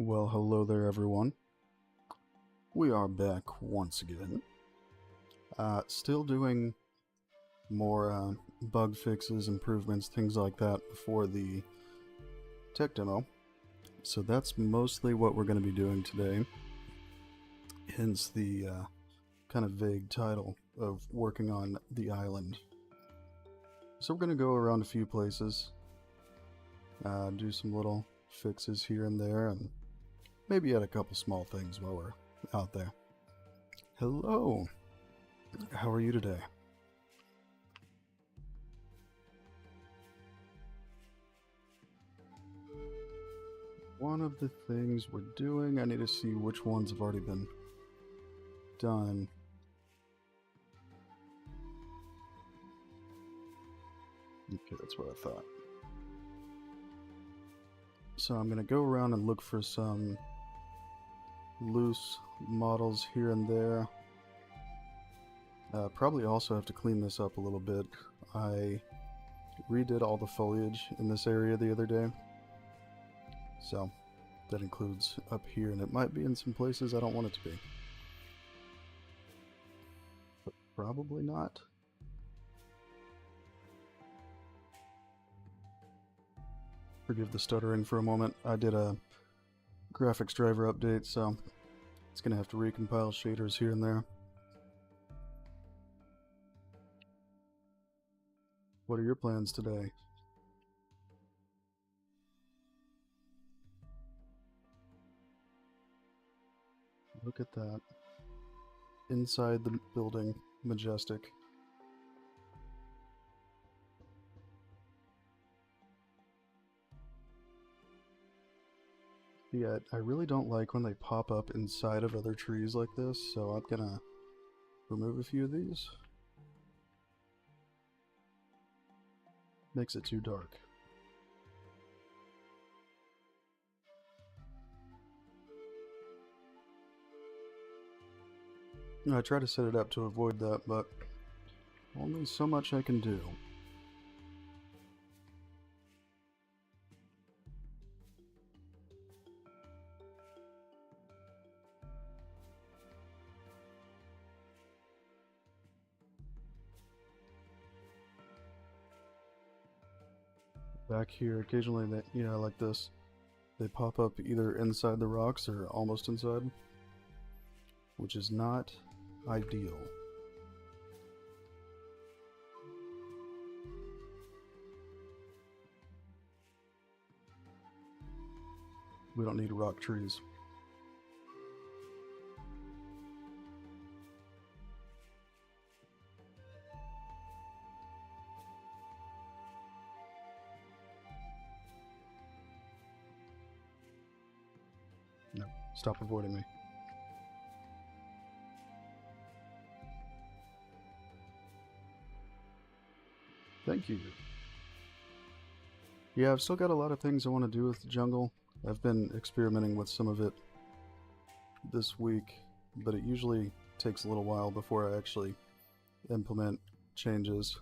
Well, hello there, everyone. We are back once again. Still doing more bug fixes, improvements, things like that before the tech demo. So that's mostly what we're going to be doing today. Hence the kind of vague title of working on the island. So we're going to go around a few places, do some little fixes here and there, and maybe add a couple small things while we're out there. Hello! How are you today? One of the things we're doing, I need to see which ones have already been done. Okay, that's what I thought. So I'm going to go around and look for some loose models here and there. Probably also have to clean this up a little bit. I redid all the foliage in this area the other day. So that includes up here, and it might be in some places I don't want it to be. But probably not. Forgive the stuttering for a moment. I did a graphics driver update, so it's going to have to recompile shaders here and there. What are your plans today? Look at that. Inside the building, majestic. Yeah, I really don't like when they pop up inside of other trees like this, so I'm gonna remove a few of these. Makes it too dark. I try to set it up to avoid that, but only so much I can do. Back here, occasionally they, like this, they pop up either inside the rocks or almost inside, which is not ideal. We don't need rock trees. No, stop avoiding me. Thank you. Yeah, I've still got a lot of things I want to do with the jungle. I've been experimenting with some of it this week, but it usually takes a little while before I actually implement changes.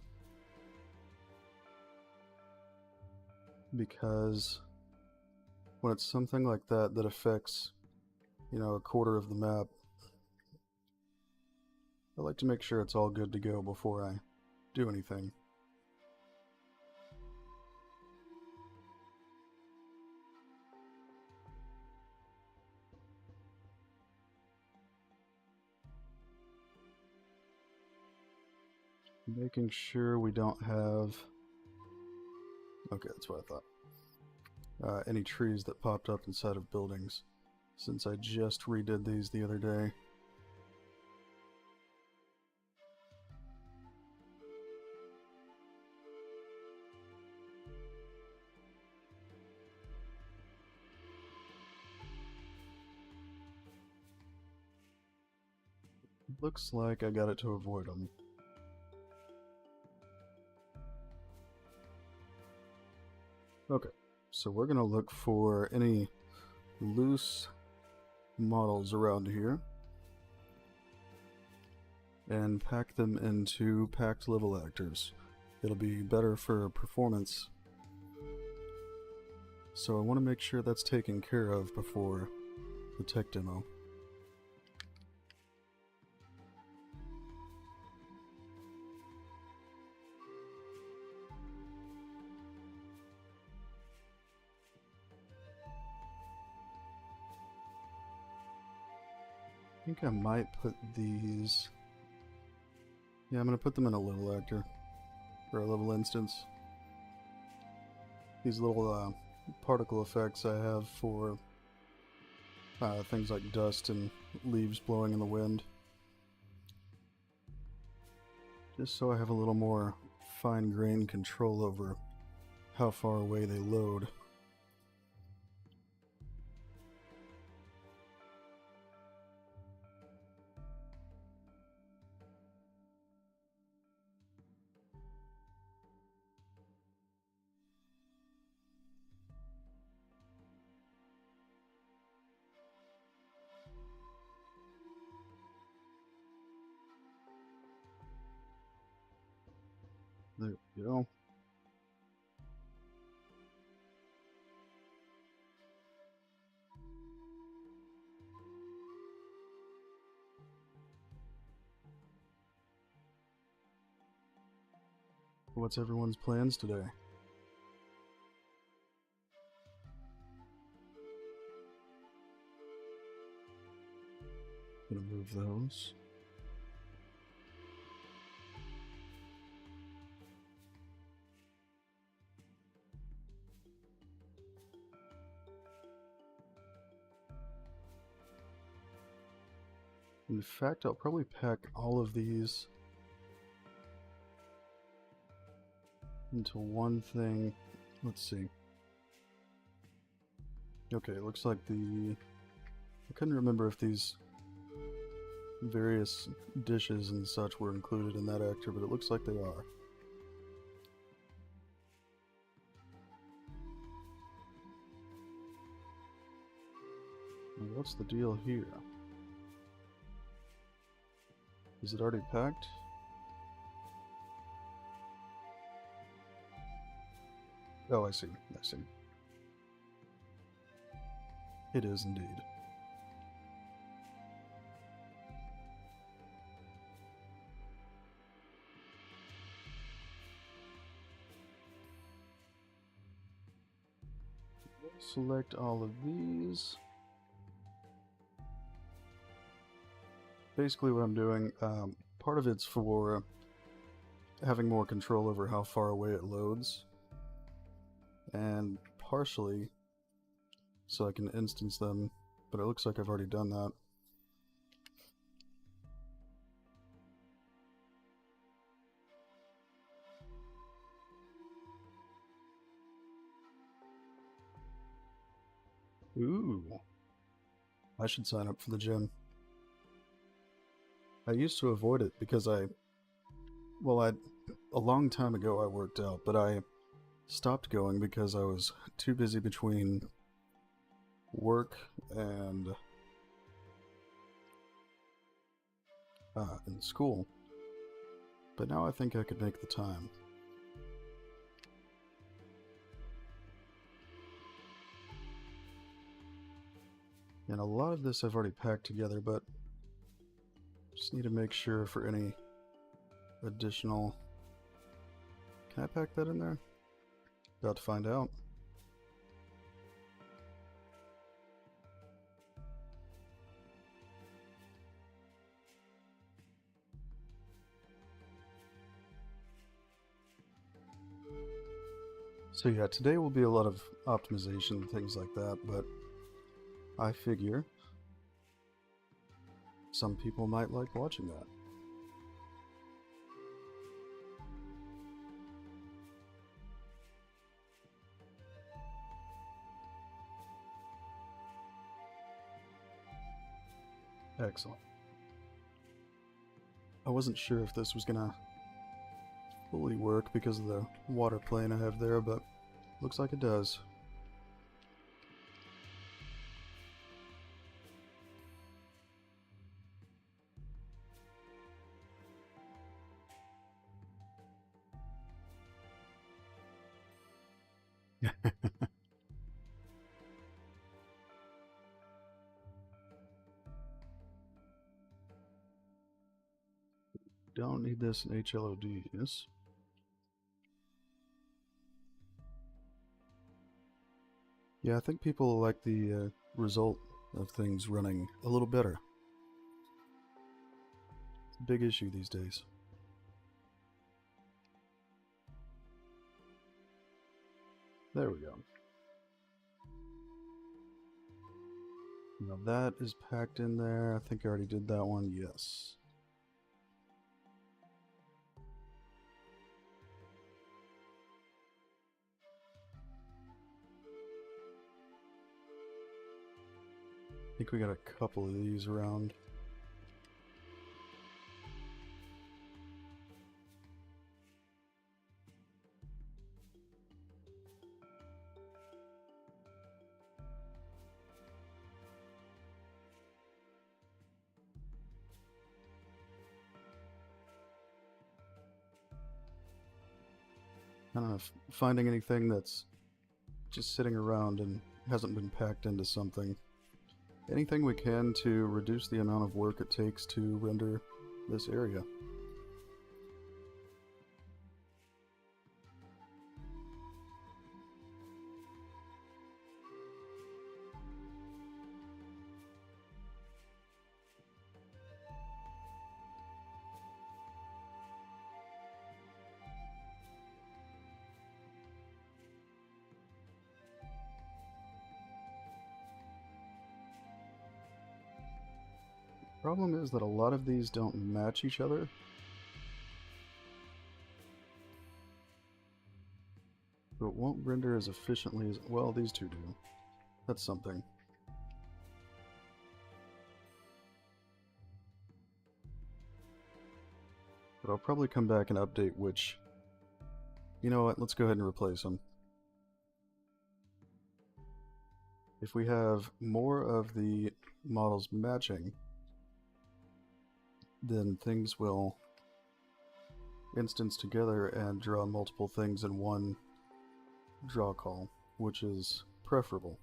Because when it's something like that that affects, a quarter of the map, I like to make sure it's all good to go before I do anything. Making sure we don't have... Okay, that's what I thought. Any trees that popped up inside of buildings, since I just redid these the other day. Looks like I got it to avoid them. Okay, so we're gonna look for any loose models around here and pack them into packed level actors. It'll be better for performance So I want to make sure that's taken care of before the tech demo. I think I might put these... Yeah, I'm going to put them in a level actor, or a level instance. These little particle effects I have for things like dust and leaves blowing in the wind. Just so I have a little more fine-grained control over how far away they load. There we go. What's everyone's plans today? Gonna move those. In fact, I'll probably pack all of these into one thing. Let's see. Okay, it looks like I couldn't remember if these various dishes and such were included in that actor, but it looks like they are. Now, what's the deal here? Is it already packed? Oh, I see. I see. It is indeed. Select all of these. Basically what I'm doing, part of it's for having more control over how far away it loads, and partially so I can instance them, but it looks like I've already done that. Ooh. I should sign up for the gym. I used to avoid it because a long time ago I worked out, but I stopped going because I was too busy between work and school. But now I think I could make the time. And a lot of this I've already packed together, but just need to make sure for any additional... Can I pack that in there? About to find out. So yeah, today will be a lot of optimization and things like that, but I figure some people might like watching that. Excellent. I wasn't sure if this was gonna fully work because of the water plane I have there, but looks like it does. don't need this in HLODs. Yeah, I think people like the result of things running a little better. It's a big issue these days. There we go. Now that is packed in there. I think I already did that one. Yes. I think we got a couple of these around. I don't know, finding anything that's just sitting around and hasn't been packed into something. Anything we can to reduce the amount of work it takes to render this area. Problem is that a lot of these don't match each other. So it won't render as efficiently as, well, these two do. That's something. But I'll probably come back and update which... You know what, let's go ahead and replace them. If we have more of the models matching, then things will instance together and draw multiple things in one draw call, which is preferable.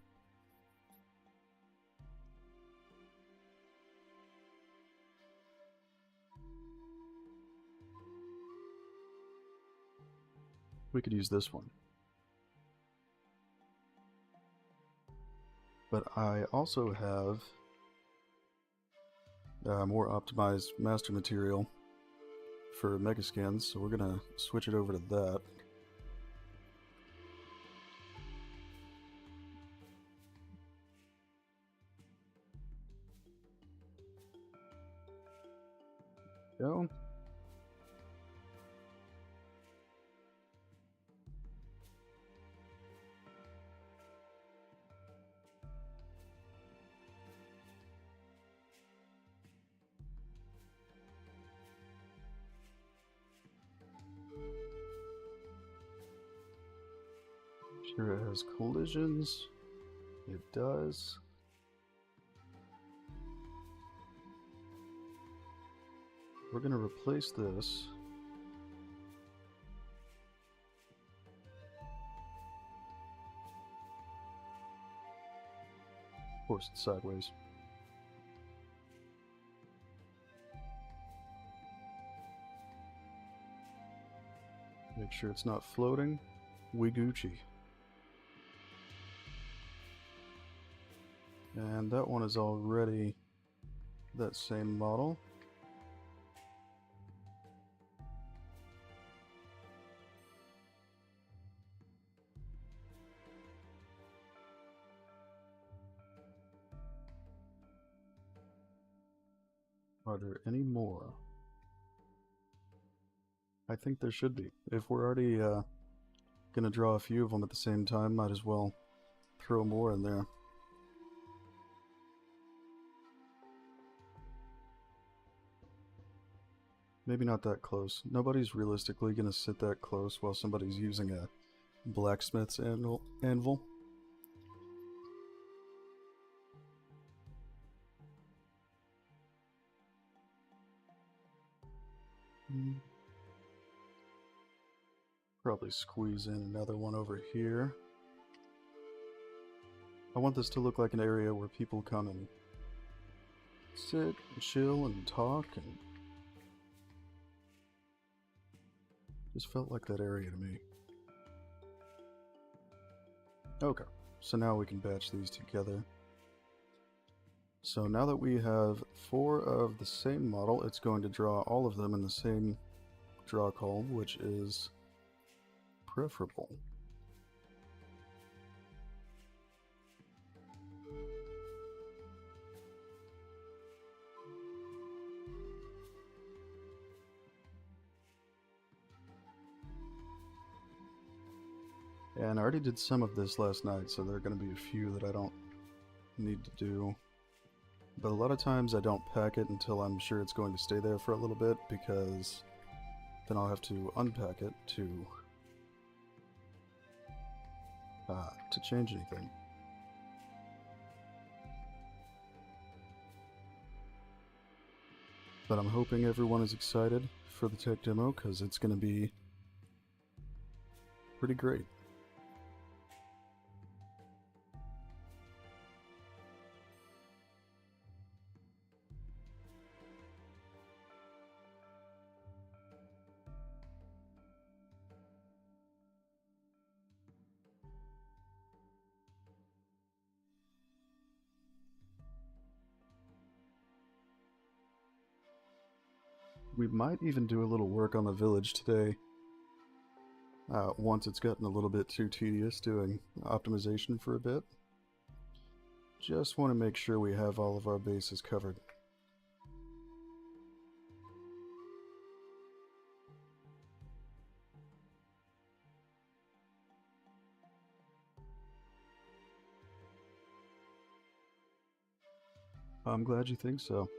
We could use this one. But I also have more optimized master material for Megascans, so we're gonna switch it over to that. Go. Sure, it has collisions. It does. We're gonna replace this. Of course, it's sideways. Make sure it's not floating. We Gucci. And that one is already that same model. Are there any more? I think there should be. If we're already gonna draw a few of them at the same time, might as well throw more in there. Maybe not that close. Nobody's realistically gonna sit that close while somebody's using a blacksmith's anvil. Probably squeeze in another one over here. I want this to look like an area where people come and sit and chill and talk and Just felt like that area to me. Okay, so now we can batch these together. So now that we have 4 of the same model, it's going to draw all of them in the same draw column, which is preferable. And I already did some of this last night, so there are going to be a few that I don't need to do. But a lot of times I don't pack it until I'm sure it's going to stay there for a little bit, because then I'll have to unpack it to change anything. But I'm hoping everyone is excited for the tech demo, because it's going to be pretty great. We might even do a little work on the village today, once it's gotten a little bit too tedious doing optimization for a bit. Just want to make sure we have all of our bases covered. I'm glad you think so.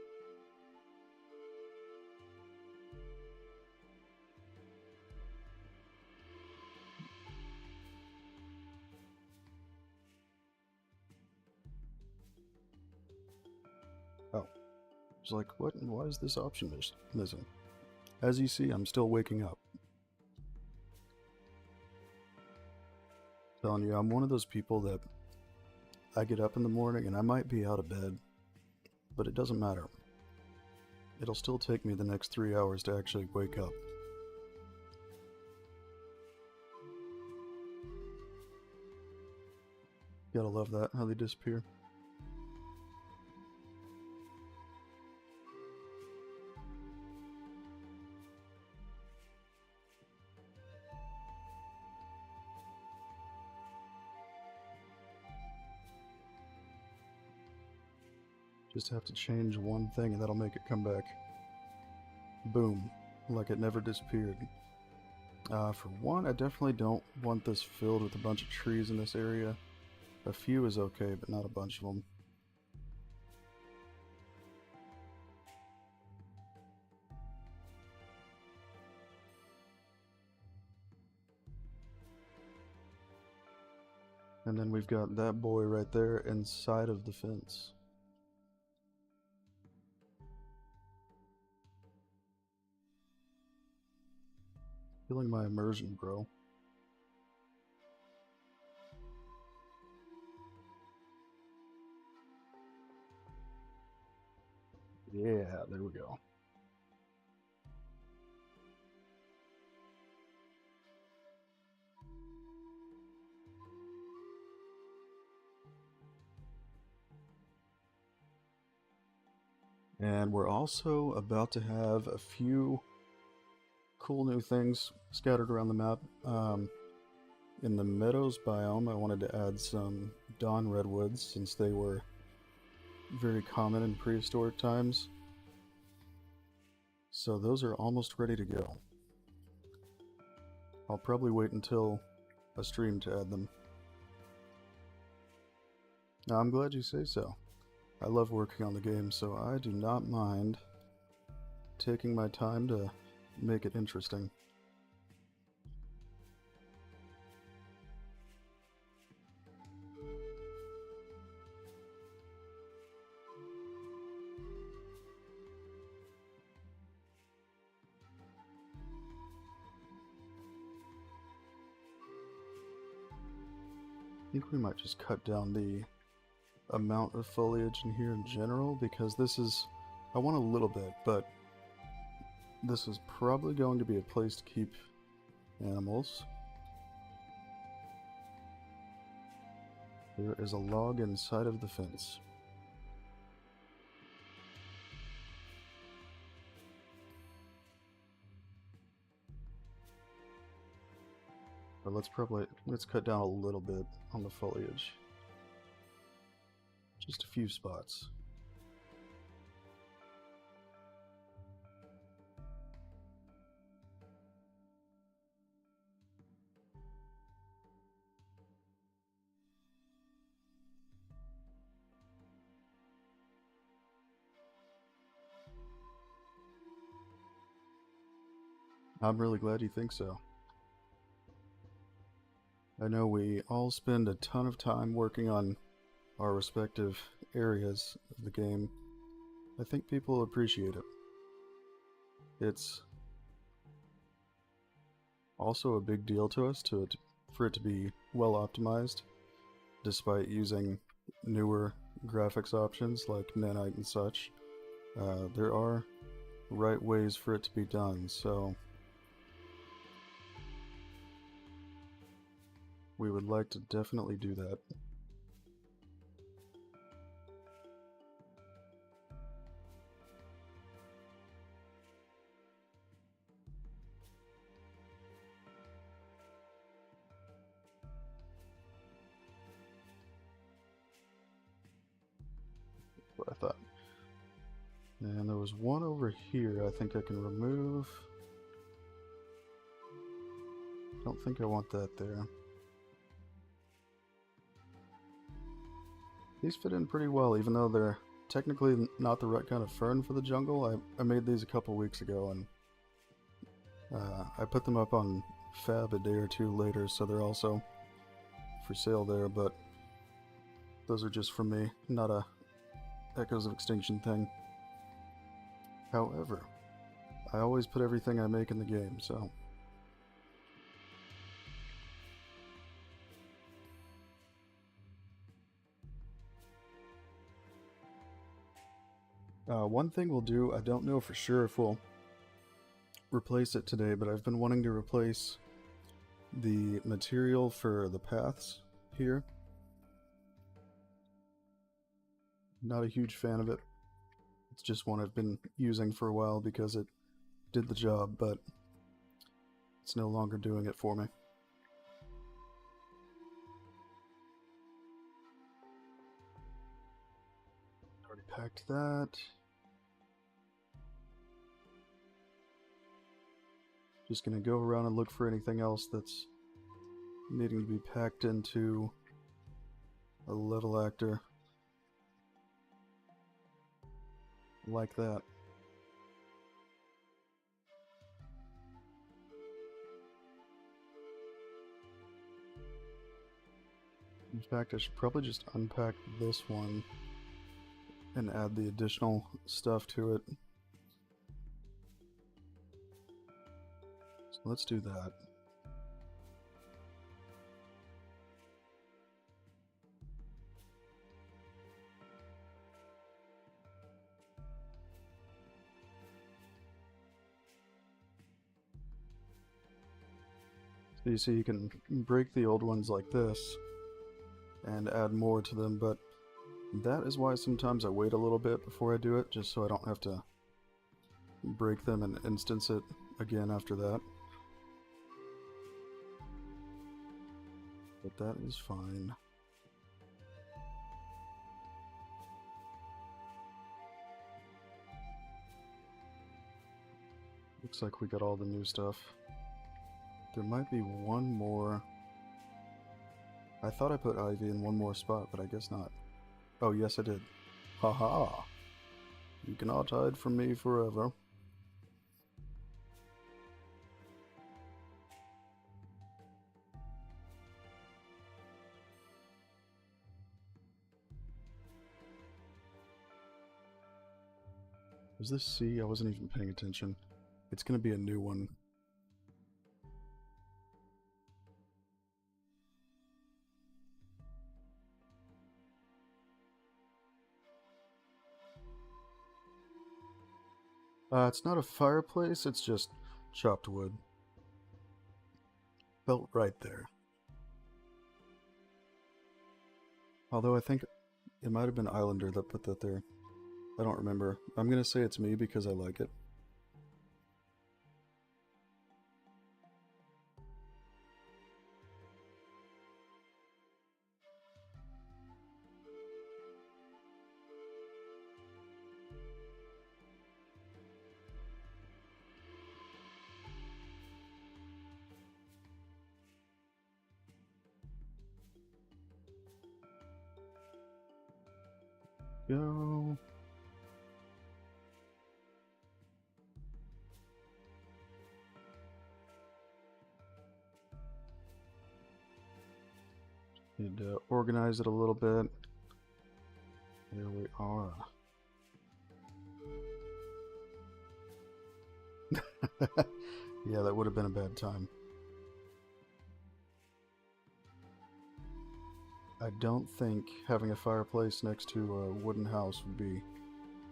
Oh. It's like, what? Why is this option missing? As you see, I'm still waking up. Telling you, I'm one of those people that I get up in the morning and I might be out of bed, but it doesn't matter. It'll still take me the next 3 hours to actually wake up. Gotta love that, how they disappear. Just have to change one thing and that'll make it come back. Boom. Like it never disappeared. For one, I definitely don't want this filled with a bunch of trees in this area. A few is okay, but not a bunch of them. And then we've got that boy right there inside of the fence. Feeling my immersion, bro. Yeah, there we go. And we're also about to have a few cool new things scattered around the map. In the meadows biome, I wanted to add some dawn redwoods since they were very common in prehistoric times. So those are almost ready to go. I'll probably wait until a stream to add them. Now, I'm glad you say so. I love working on the game, so I do not mind taking my time to make it interesting. I think we might just cut down the amount of foliage in here in general, because this is, I want a little bit, but this is probably going to be a place to keep animals. There is a log inside of the fence. But let's cut down a little bit on the foliage. Just a few spots. I'm really glad you think so. I know we all spend a ton of time working on our respective areas of the game. I think people appreciate it. It's also a big deal to us for it to be well optimized, despite using newer graphics options like nanite and such. There are right ways for it to be done, so we would like to definitely do that. What I thought. And there was one over here I think I can remove. Don't think I want that there. These fit in pretty well, even though they're technically not the right kind of fern for the jungle. I made these a couple weeks ago, and I put them up on Fab a day or two later, so they're also for sale there, but those are just from me, not a Echoes of Extinction thing. However, I always put everything I make in the game, so... one thing we'll do, I don't know for sure if we'll replace it today, but I've been wanting to replace the material for the paths here. Not a huge fan of it. It's just one I've been using for a while because it did the job, but it's no longer doing it for me. Already packed that. Just gonna go around and look for anything else that's needing to be packed into a level actor. Like that. In fact, I should probably just unpack this one and add the additional stuff to it. So let's do that. So you see you can break the old ones like this and add more to them, but that is why sometimes I wait a little bit before I do it, just so I don't have to break them and instance it again after that. But that is fine. Looks like we got all the new stuff. There might be one more. I thought I put Ivy in one more spot, but I guess not. Oh, yes I did. Haha! You cannot hide from me forever. Was this C? I wasn't even paying attention. It's gonna be a new one. It's not a fireplace, it's just chopped wood. Felt right there. Although I think it might have been Islander that put that there. I don't remember. I'm gonna say it's me because I like it. Go. Need to organize it a little bit. Here we are. Yeah, that would have been a bad time. I don't think having a fireplace next to a wooden house would be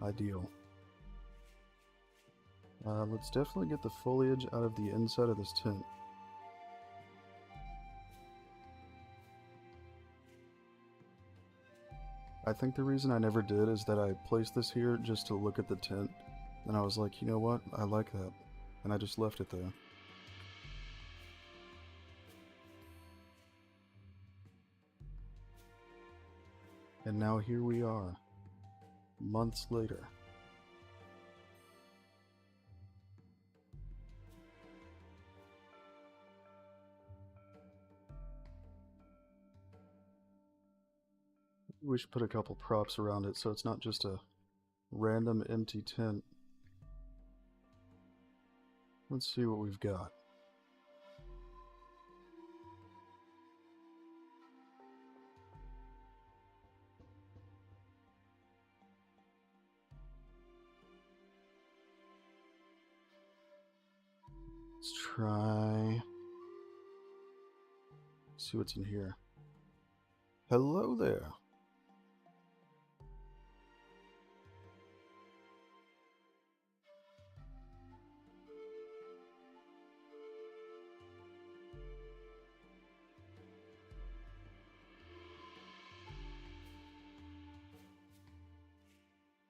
ideal. Let's definitely get the foliage out of the inside of this tent. I think the reason I never did is that I placed this here just to look at the tent, and I was like, you know what, I like that, and I just left it there. And now here we are, months later. We should put a couple props around it so it's not just a random empty tent. Let's see what we've got. Let's try... see what's in here. Hello there.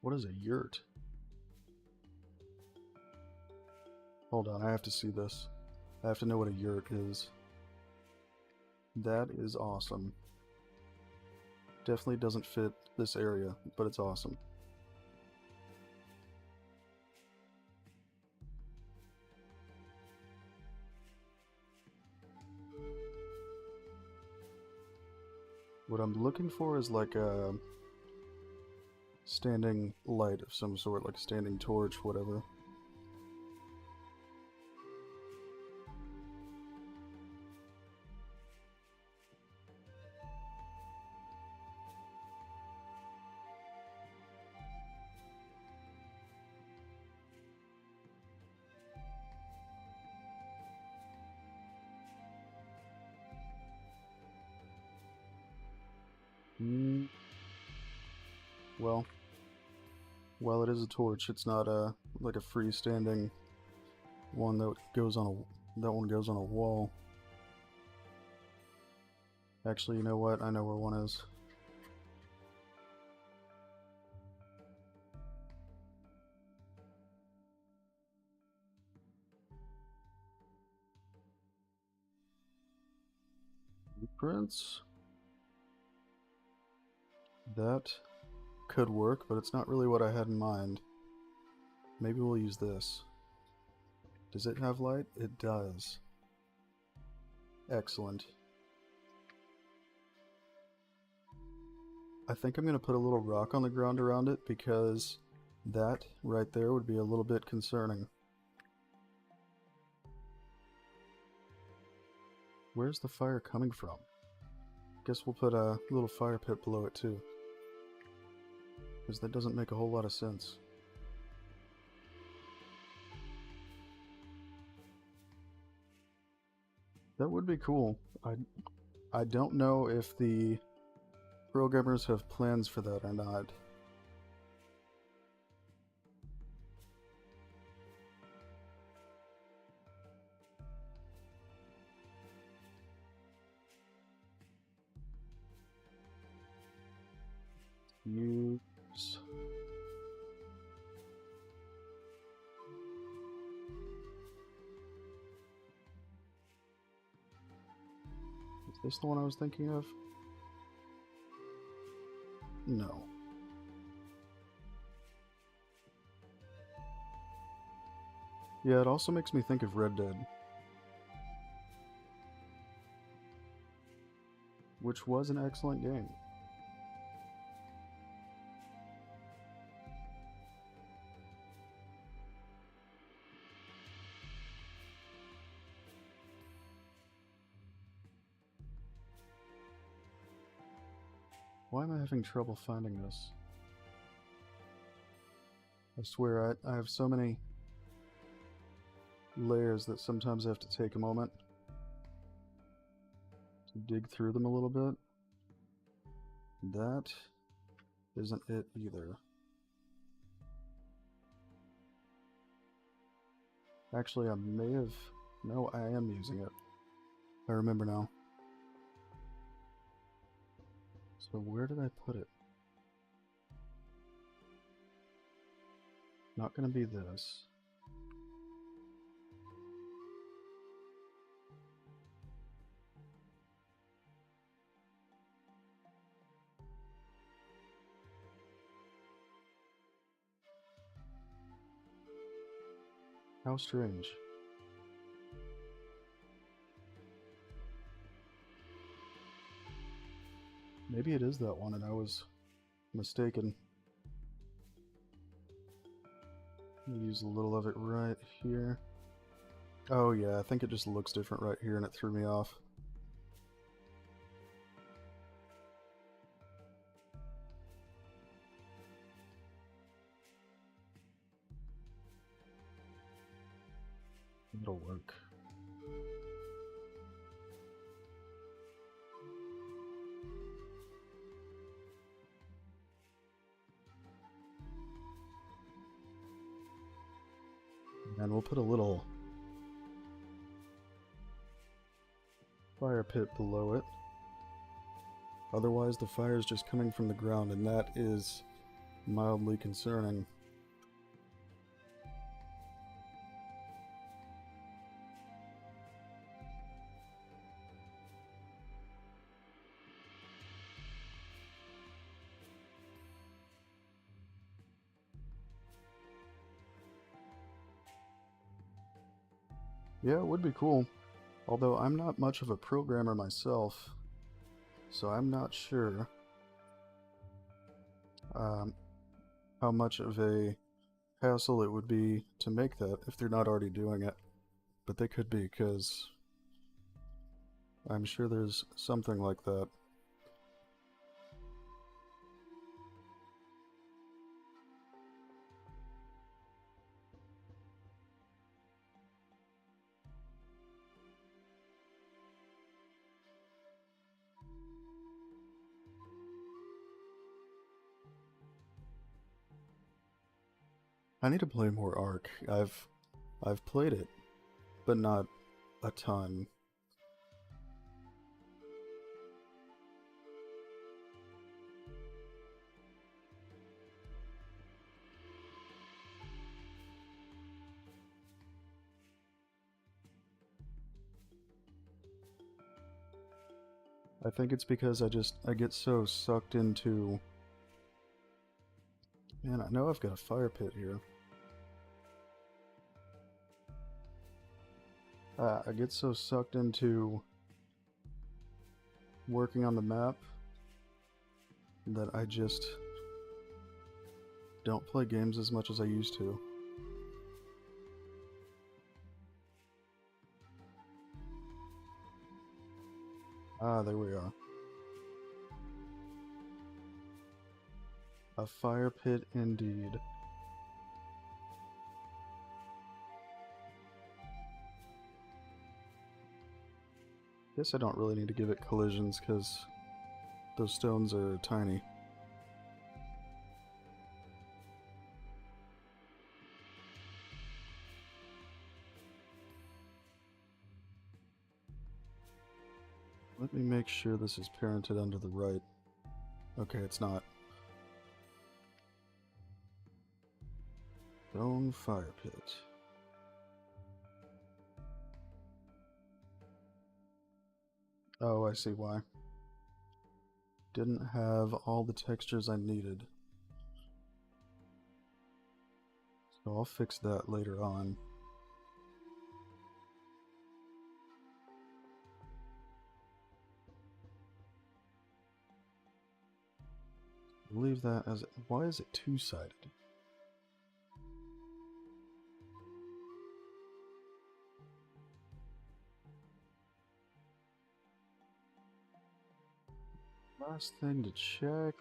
What is a yurt? Hold on, I have to see this. I have to know what a yurt is. That is awesome. Definitely doesn't fit this area, but it's awesome. What I'm looking for is like a standing light of some sort, like a standing torch, whatever. Well, it is a torch. It's not a like a freestanding one that goes on a wall. Actually, you know what? I know where one is. Blueprints. That could work, but it's not really what I had in mind. Maybe we'll use this. Does it have light? It does. Excellent. I think I'm going to put a little rock on the ground around it because that right there would be a little bit concerning. Where's the fire coming from? Guess we'll put a little fire pit below it too, because that doesn't make a whole lot of sense. That would be cool. I don't know if the programmers have plans for that or not. use. Is this the one I was thinking of? No. Yeah, it also makes me think of Red Dead, which was an excellent game. Why am I having trouble finding this? I swear, I have so many layers that sometimes I have to take a moment to dig through them a little bit. That isn't it either. Actually, I may have... No, I am using it. I remember now. So where did I put it? Not gonna be this. How strange. Maybe it is that one and I was mistaken. Use a little of it right here. Oh yeah, I think it just looks different right here and it threw me off. It'll work. And we'll put a little fire pit below it. Otherwise the fire is just coming from the ground, and that is mildly concerning. Yeah, it would be cool. Although I'm not much of a programmer myself, so I'm not sure how much of a hassle it would be to make that if they're not already doing it. But they could be, because I'm sure there's something like that. I need to play more Ark. I've played it, but not a ton. I think it's because I get so sucked into... Man, I know I've got a fire pit here. I get so sucked into working on the map that I just don't play games as much as I used to. Ah, there we are. A fire pit indeed. Guess I don't really need to give it collisions because those stones are tiny. Let me make sure this is parented under the right. Okay, it's not. Stone fire pit. Oh, I see why. Didn't have all the textures I needed. So I'll fix that later on. Leave that as... Why is it two-sided? Last thing to check.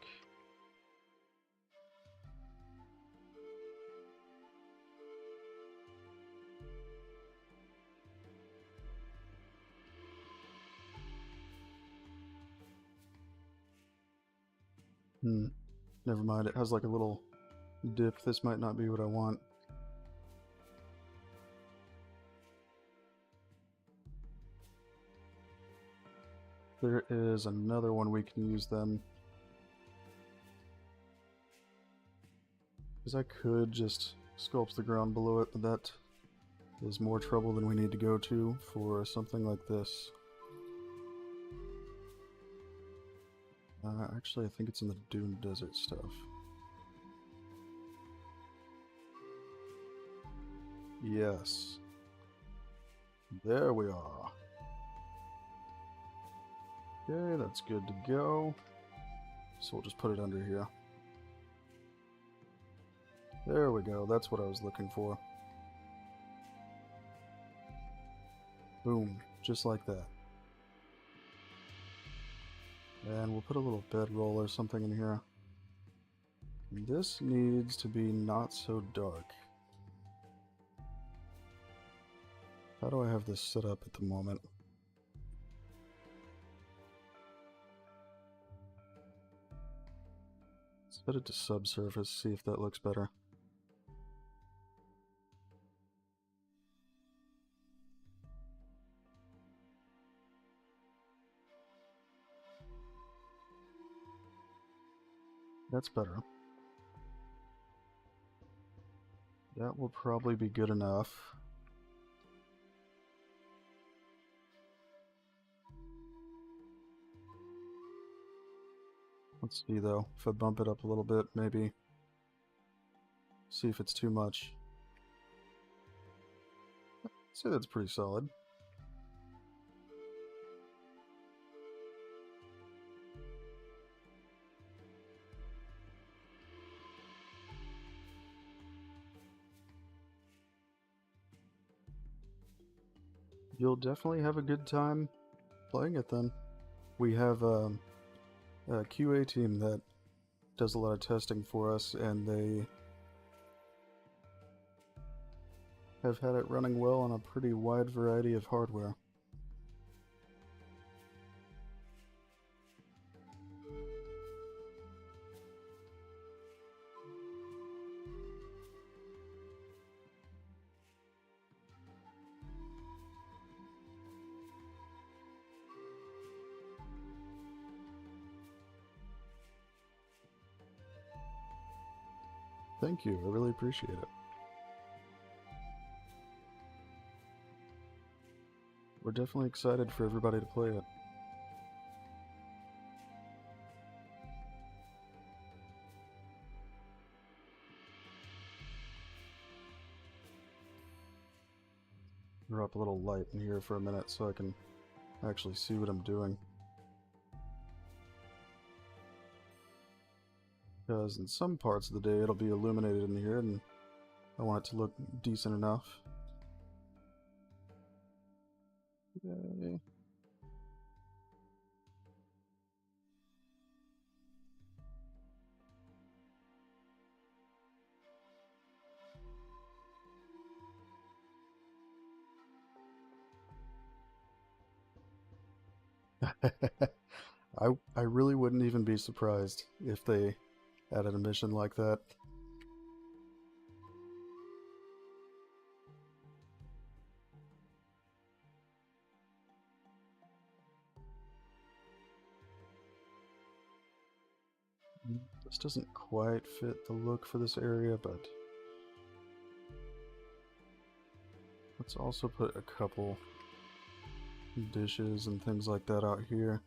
Never mind, it has like a little dip. This might not be what I want. There is another one we can use then. Because I could just sculpt the ground below it, but that is more trouble than we need to go to for something like this. Actually, I think it's in the Dune Desert stuff. Yes. There we are. Okay, that's good to go. So we'll just put it under here. There we go, that's what I was looking for. Boom, just like that. And we'll put a little bedroll or something in here. This needs to be not so dark. How do I have this set up at the moment? Set it to subsurface, see if that looks better. That's better. That will probably be good enough. Let's see though, if I bump it up a little bit, maybe. See if it's too much. I'd say that's pretty solid. You'll definitely have a good time playing it then. We have a QA team that does a lot of testing for us, and they have had it running well on a pretty wide variety of hardware. Thank you, I really appreciate it. We're definitely excited for everybody to play it. Drop a little light in here for a minute so I can actually see what I'm doing. Because in some parts of the day it'll be illuminated in here and I want it to look decent enough. Yay. I really wouldn't even be surprised if they added a mission like that. This doesn't quite fit the look for this area, but Let's also put a couple dishes and things like that out here.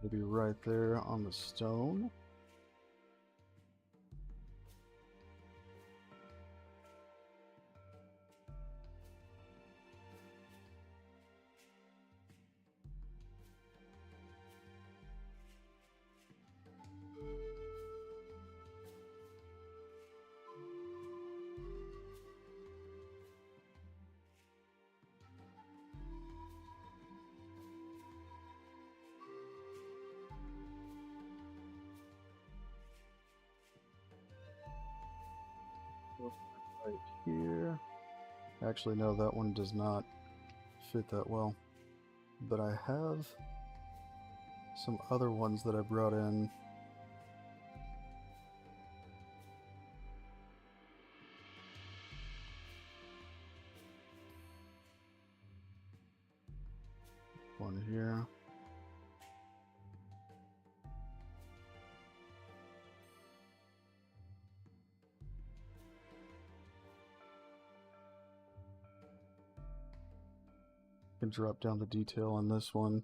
Maybe right there on the stone. Right here. Actually, no, that one does not fit that well. But I have some other ones that I brought in. One here. Can drop down the detail on this one.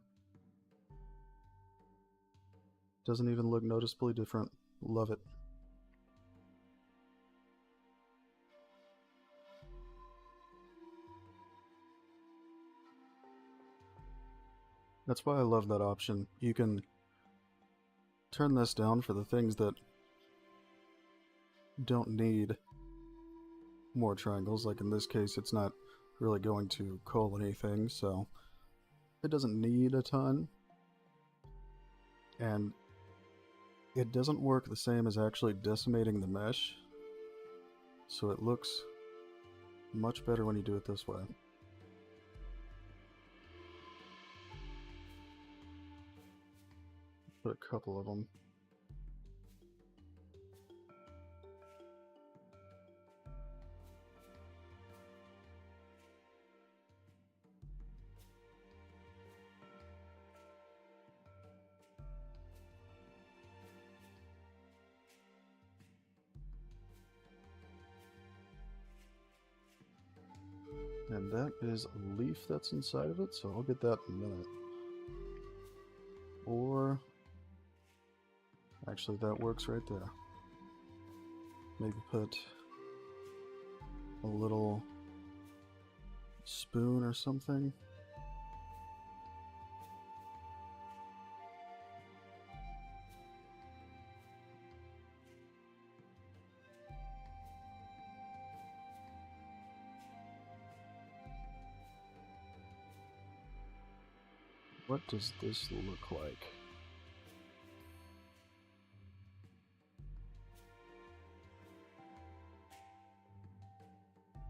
Doesn't even look noticeably different. Love it. That's why I love that option. You can turn this down for the things that don't need more triangles. Like in this case, it's not really going to cull anything, so it doesn't need a ton. And it doesn't work the same as actually decimating the mesh, so it looks much better when you do it this way. Put a couple of them. And that is a leaf that's inside of it, so I'll get that in a minute. Or, actually that works right there. Maybe put a little spoon or something. What does this look like?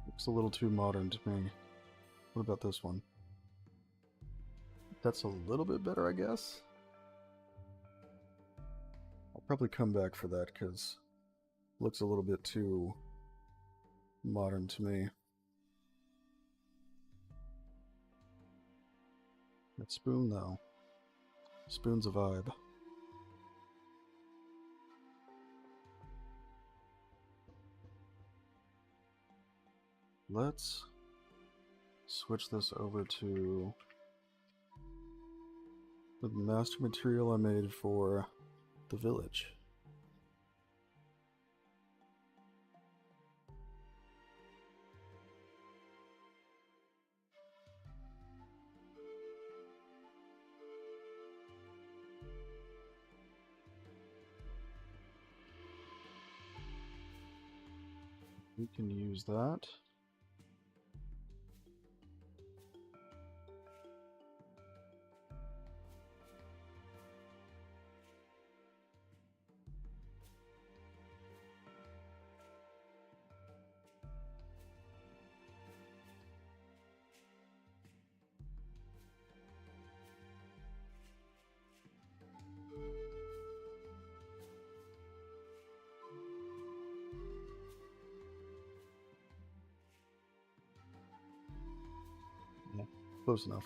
Looks a little too modern to me. What about this one? That's a little bit better, I guess. I'll probably come back for that because it looks a little bit too modern to me. That spoon, though. Spoon's a vibe. Let's switch this over to the master material I made for the village. We can use that. Yeah, close enough.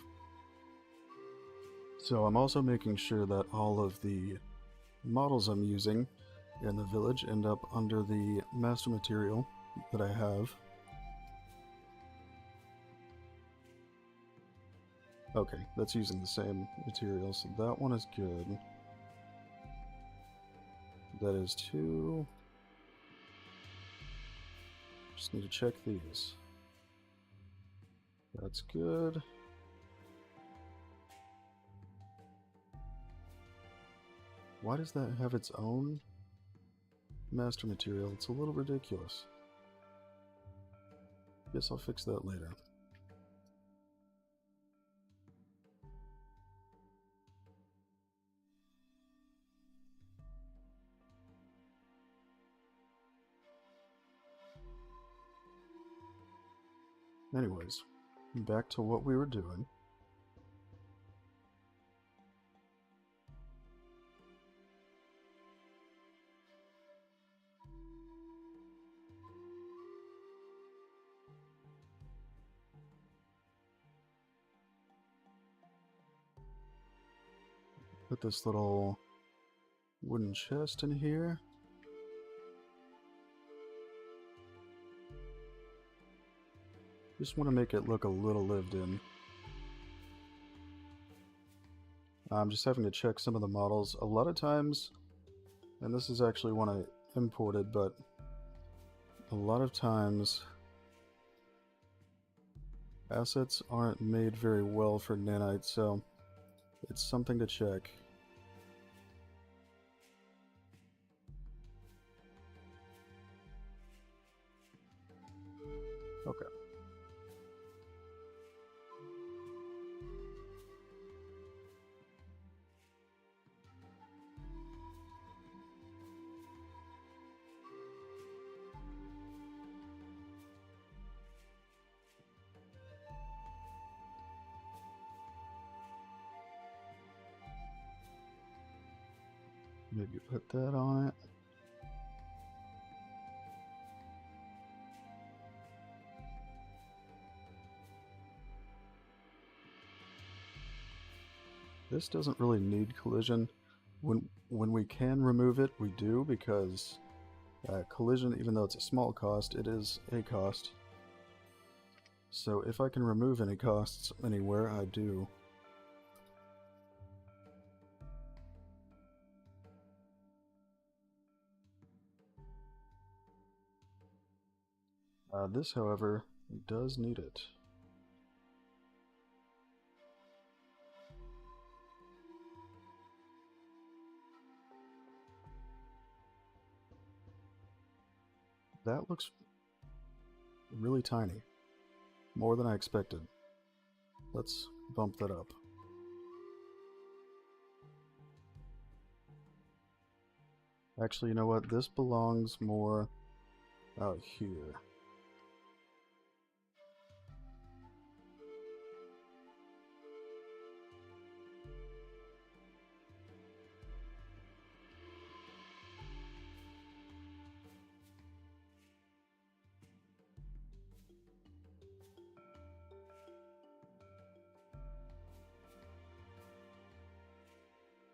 So I'm also making sure that all of the models I'm using in the village end up under the master material that I have. Okay, that's using the same material, so that one is good. That is 2. Just need to check these. That's good. Why does that have its own master material? It's a little ridiculous. Guess I'll fix that later. Anyways, back to what we were doing. Put this little wooden chest in here. Just want to make it look a little lived in. I'm just having to check some of the models. A lot of times, and this is actually one I imported, but a lot of times assets aren't made very well for nanite, so it's something to check. Okay. Maybe put that on it. This doesn't really need collision. When we can remove it, we do, because collision, even though it's a small cost, it is a cost. So if I can remove any costs anywhere, I do. This, however, does need it. That looks really tiny. More than I expected. Let's bump that up. Actually, you know what? This belongs more out here.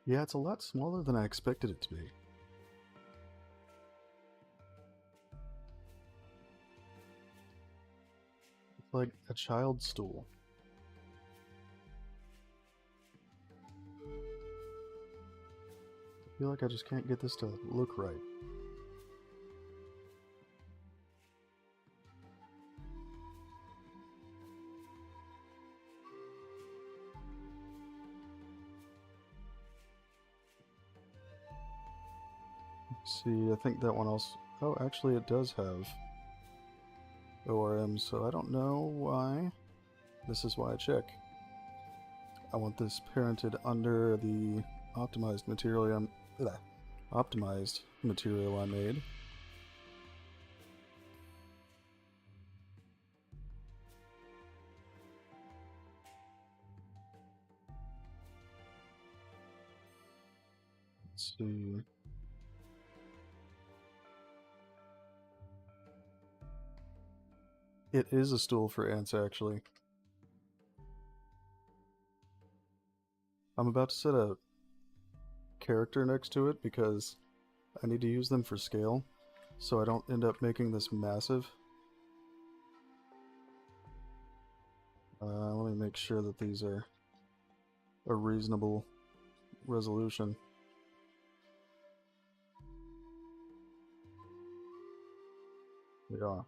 Yeah, it's a lot smaller than I expected it to be. It's like a child's stool. I feel like I just can't get this to look right. Let's see, I think that one else... Oh, actually it does have ORM, so I don't know why. This is why I check. I want this parented under the optimized material I made. Let's see. It is a stool for ants, actually. I'm about to set a character next to it because I need to use them for scale, so I don't end up making this massive. Let me make sure that these are a reasonable resolution. They are.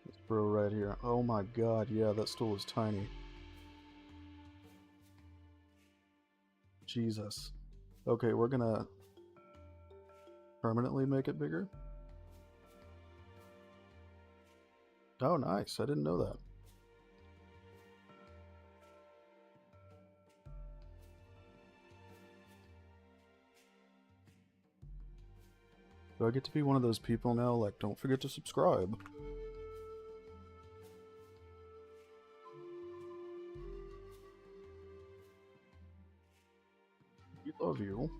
This bro right here. Oh my god, yeah, that stool is tiny. Jesus. Okay, we're gonna permanently make it bigger. Oh, nice. I didn't know that. Do I get to be one of those people now? Like, don't forget to subscribe. We love you.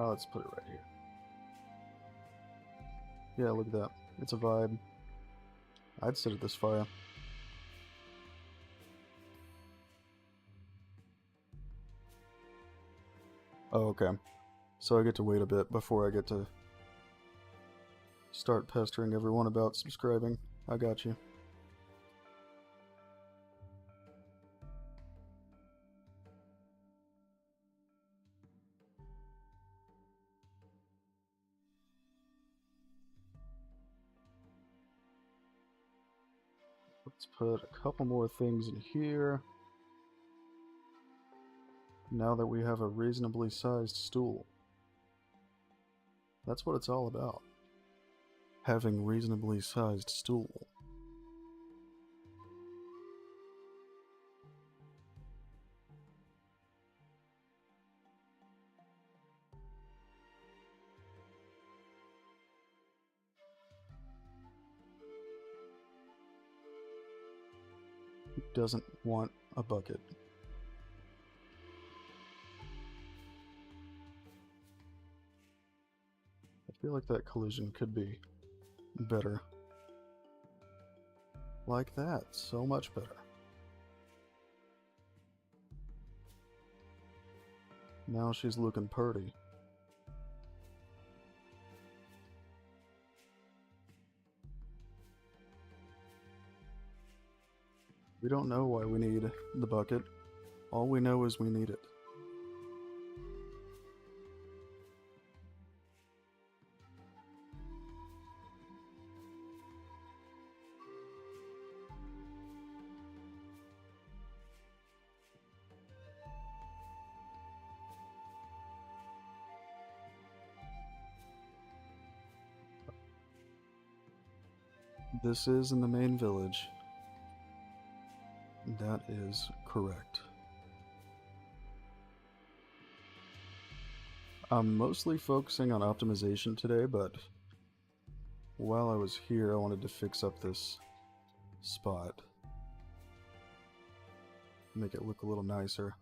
Let's put it right here. Yeah, look at that. It's a vibe. I'd sit at this fire. Oh, okay. So I get to wait a bit before I get to start pestering everyone about subscribing. I got you. Let's put a couple more things in here. Now that we have a reasonably sized stool. That's what it's all about. Having reasonably sized stool. Who doesn't want a bucket? I feel like that collision could be better. Like that. So much better. Now she's looking purty. We don't know why we need the bucket. All we know is we need it. This is in the main village. That is correct. I'm mostly focusing on optimization today, but while I was here, I wanted to fix up this spot. Make it look a little nicer.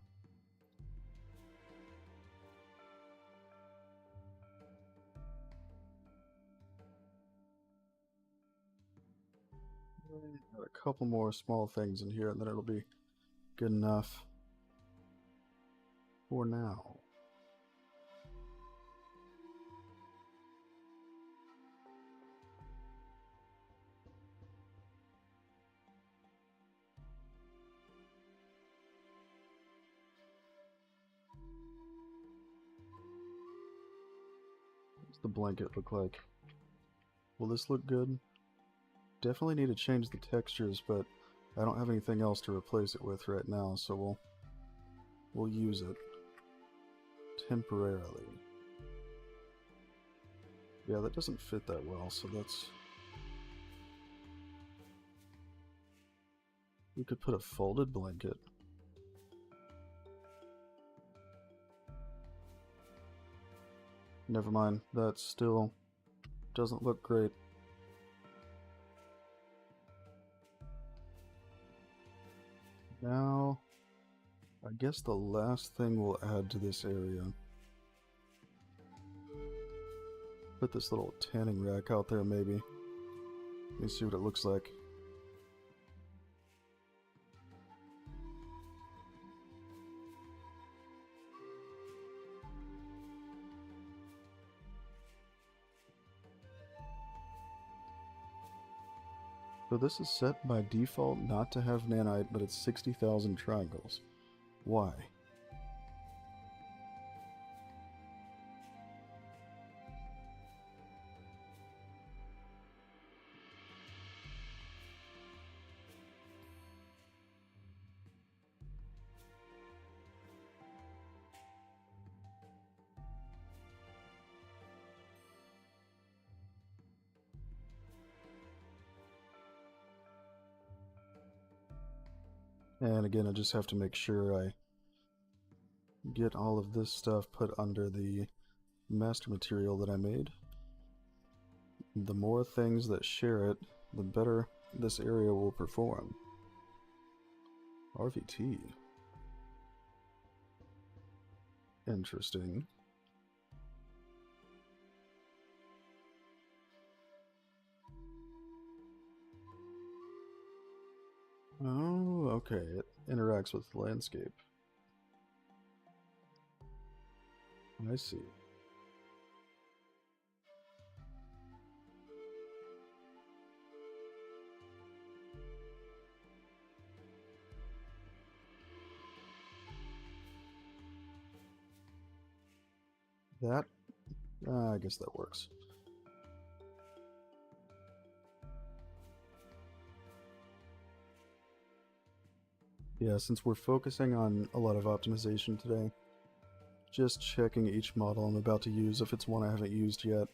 Got a couple more small things in here, and then it'll be good enough for now. What's the blanket look like? Will this look good? Definitely need to change the textures, but I don't have anything else to replace it with right now, so we'll use it temporarily. Yeah, that doesn't fit that well, so that's... We could put a folded blanket. Never mind, that still doesn't look great. Now, I guess the last thing we'll add to this area. Put this little tanning rack out there, maybe. Let me see what it looks like. So this is set by default not to have nanite, but it's 60,000 triangles. Why? And again, I just have to make sure I get all of this stuff put under the master material that I made. The more things that share it, the better this area will perform. RVT. Interesting. Oh, okay. It interacts with the landscape. I see. That, I guess that works. Yeah, since we're focusing on a lot of optimization today, just checking each model I'm about to use if it's one I haven't used yet.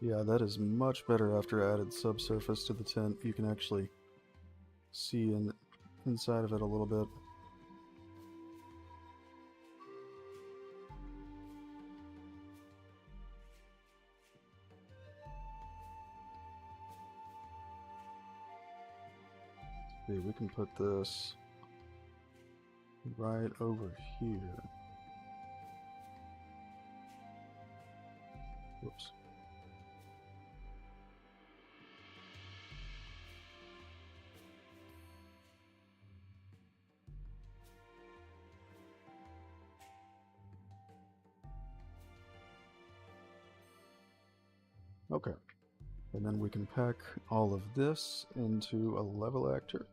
Yeah, that is much better after I added subsurface to the tent. You can actually see inside of it a little bit. See, we can put this right over here. Whoops. Okay. And then we can pack all of this into a level actor.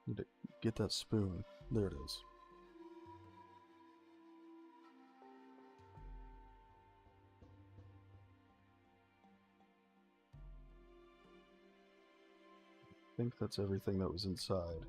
Need to get that spoon. There it is. I think that's everything that was inside.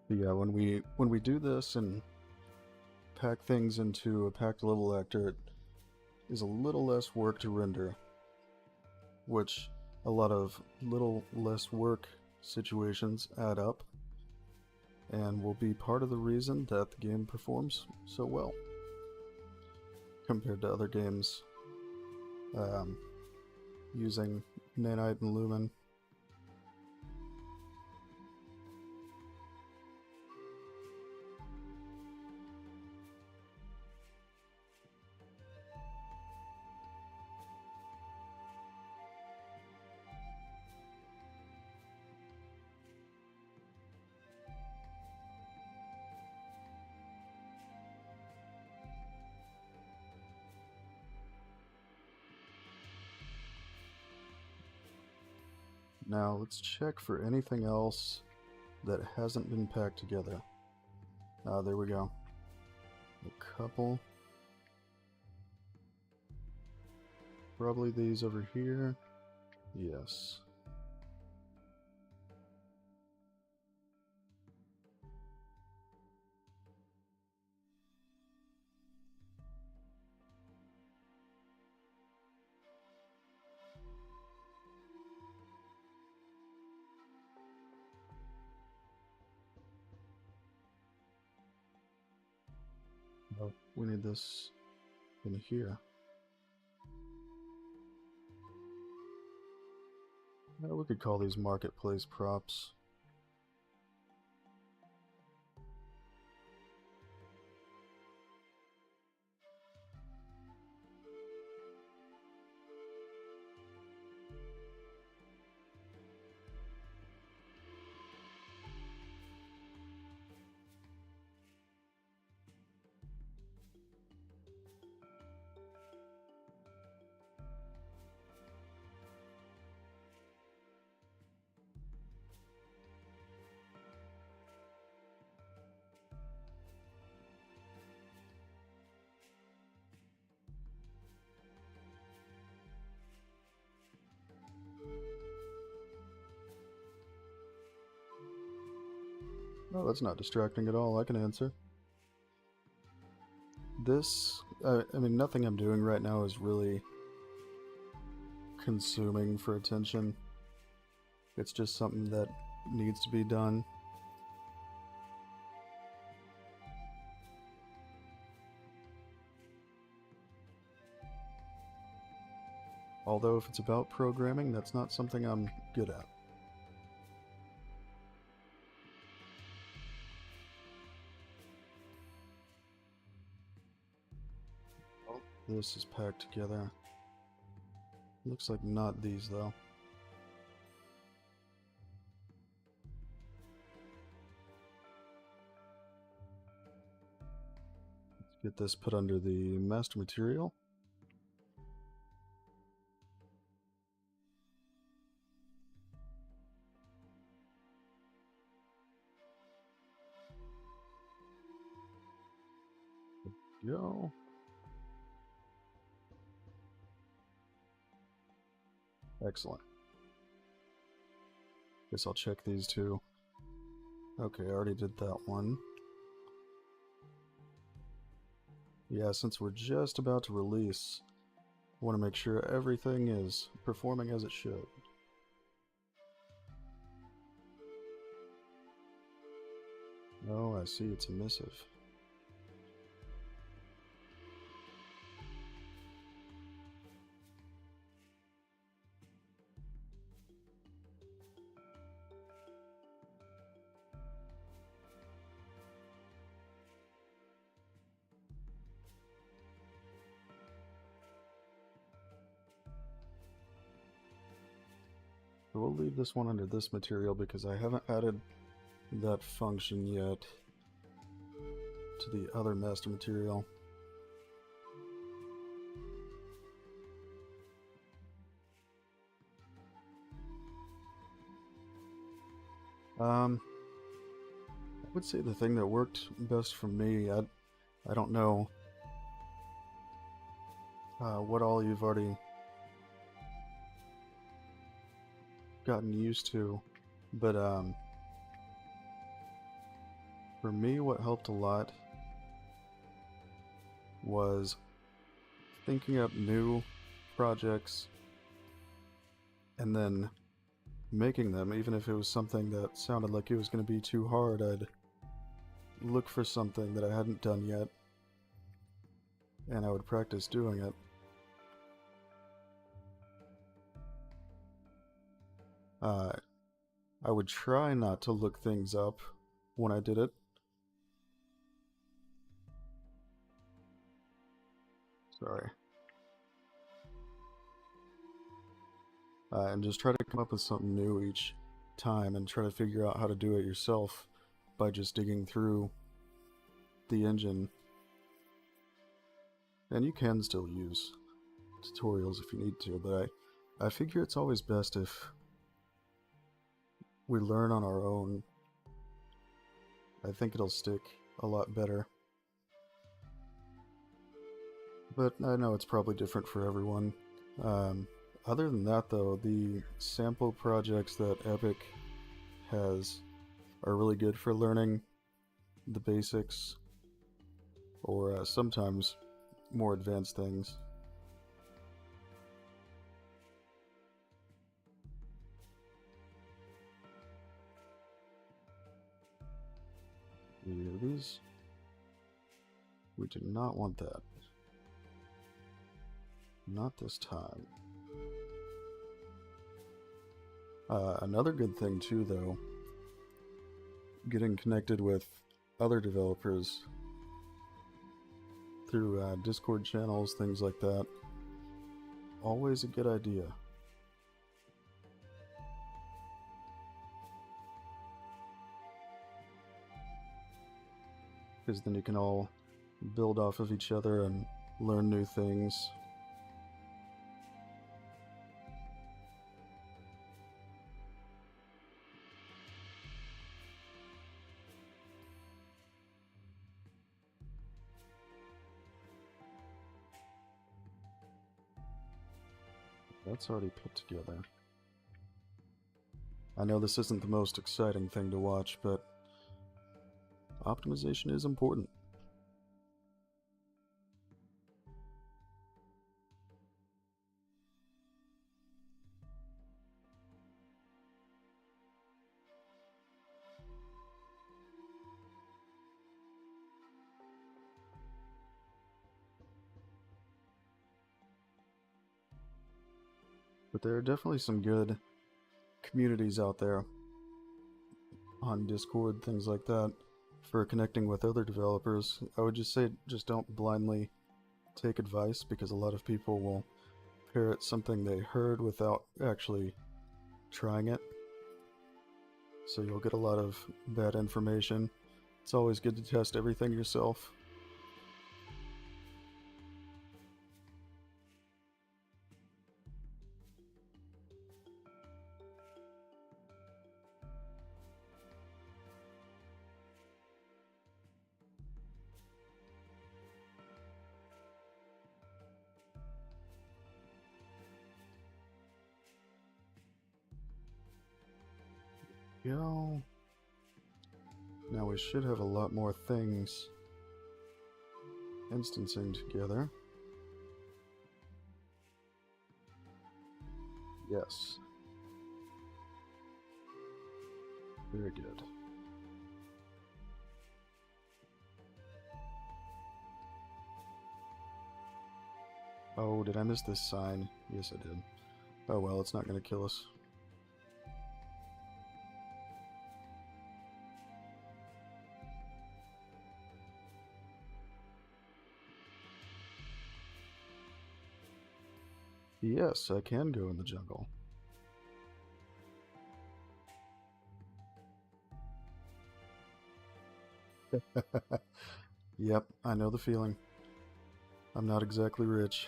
But yeah, when we do this and pack things into a packed level actor, it is a little less work to render, which a lot of little less work situations add up and will be part of the reason that the game performs so well compared to other games using nanite and lumen. Now let's check for anything else that hasn't been packed together. There we go. A couple. Probably these over here. Yes. But we need this in here. We could call these marketplace props. Oh, that's not distracting at all. I can answer. This, I mean, nothing I'm doing right now is really consuming for attention. It's just something that needs to be done. Although if it's about programming, that's not something I'm good at. This is packed together. Looks like not these, though. Let's get this put under the master material. Go. Excellent. Guess I'll check these two. Okay, I already did that one. Yeah, since we're just about to release, I want to make sure everything is performing as it should. Oh, I see, it's a missive. So we'll leave this one under this material because I haven't added that function yet to the other master material. I would say the thing that worked best for me, I don't know what all you've already gotten used to, but for me what helped a lot was thinking up new projects and then making them. Even if it was something that sounded like it was going to be too hard, I'd look for something that I hadn't done yet and I would practice doing it. I would try not to look things up when I did it. Sorry. And just try to come up with something new each time and try to figure out how to do it yourself by just digging through the engine. And you can still use tutorials if you need to, but I figure it's always best if we learn on our own, I think it'll stick a lot better. But I know it's probably different for everyone. Other than that, though, the sample projects that Epic has are really good for learning the basics, or sometimes more advanced things. These, we do not want that. Not this time. Another good thing too, though, getting connected with other developers through Discord channels, things like that. Always a good idea. Because then you can all build off of each other and learn new things. That's already put together. I know this isn't the most exciting thing to watch, but optimization is important. But there are definitely some good communities out there on Discord, things like that, for connecting with other developers. I would just say just don't blindly take advice, because a lot of people will parrot something they heard without actually trying it. So you'll get a lot of bad information. It's always good to test everything yourself. Go. Now we should have a lot more things instancing together. Yes. Very good. Oh, did I miss this sign? Yes, I did. Oh well, it's not going to kill us. Yes, I can go in the jungle. Yep, I know the feeling. I'm not exactly rich.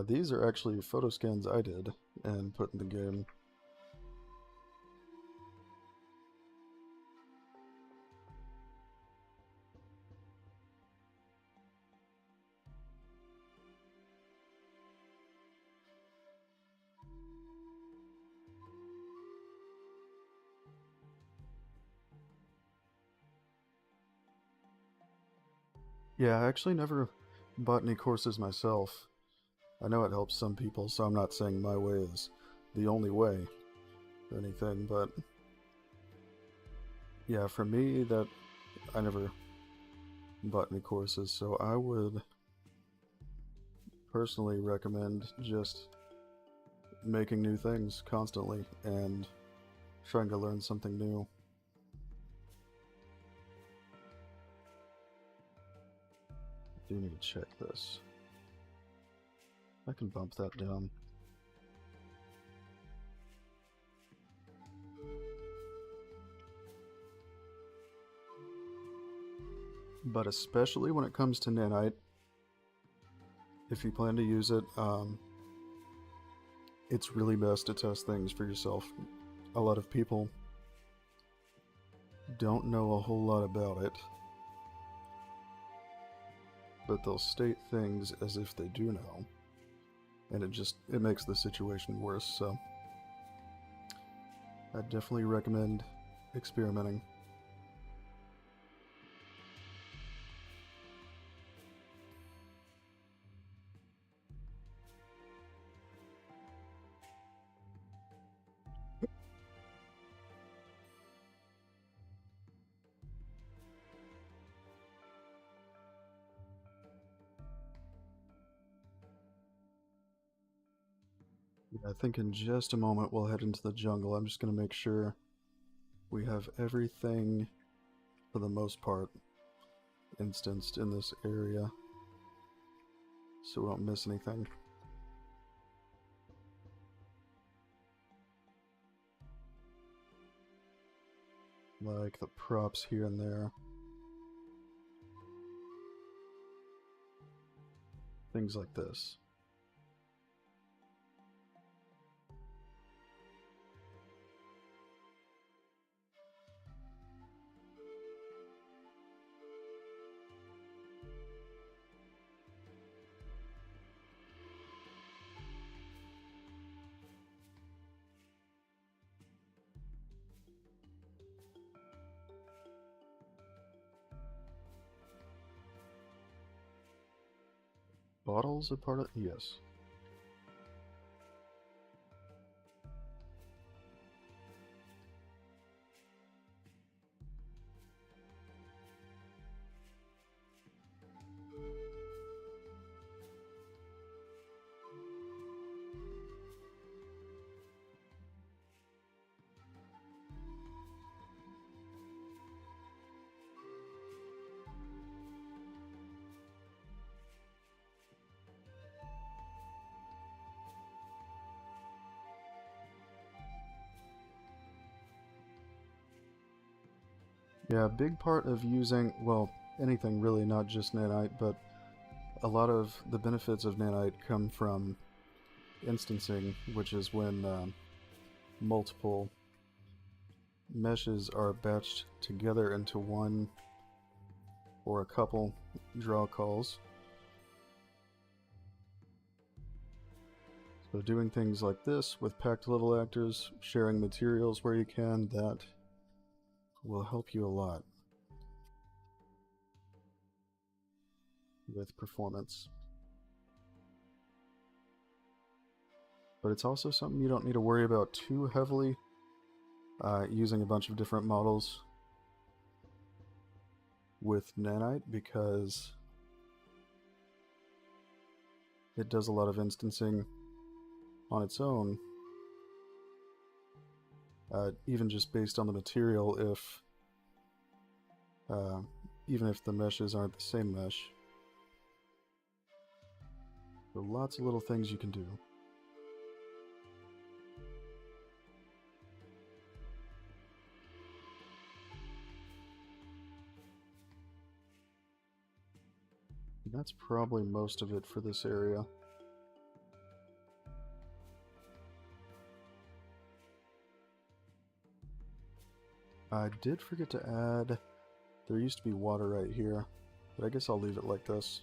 These are actually photo scans I did and put in the game. Yeah, I actually never bought any courses myself. I know it helps some people, so I'm not saying my way is the only way or anything, but yeah, for me, that I never bought any courses, so I would personally recommend just making new things constantly and trying to learn something new. I do need to check this. I can bump that down. But especially when it comes to nanite, if you plan to use it, it's really best to test things for yourself. A lot of people don't know a whole lot about it, but they'll state things as if they do know, and it makes the situation worse. So I definitely recommend experimenting. I think in just a moment we'll head into the jungle. I'm just going to make sure we have everything, for the most part, instanced in this area, so we don't miss anything. Like the props here and there. Things like this. Bottles are part of... yes. Yeah, a big part of using, well, anything really, not just nanite, but a lot of the benefits of nanite come from instancing, which is when multiple meshes are batched together into one or a couple draw calls. So doing things like this with packed little actors, sharing materials where you can, that will help you a lot with performance. But it's also something you don't need to worry about too heavily, using a bunch of different models with nanite, because it does a lot of instancing on its own, even just based on the material, even if the meshes aren't the same mesh. There are lots of little things you can do. And that's probably most of it for this area. I did forget to add, there used to be water right here, but I guess I'll leave it like this.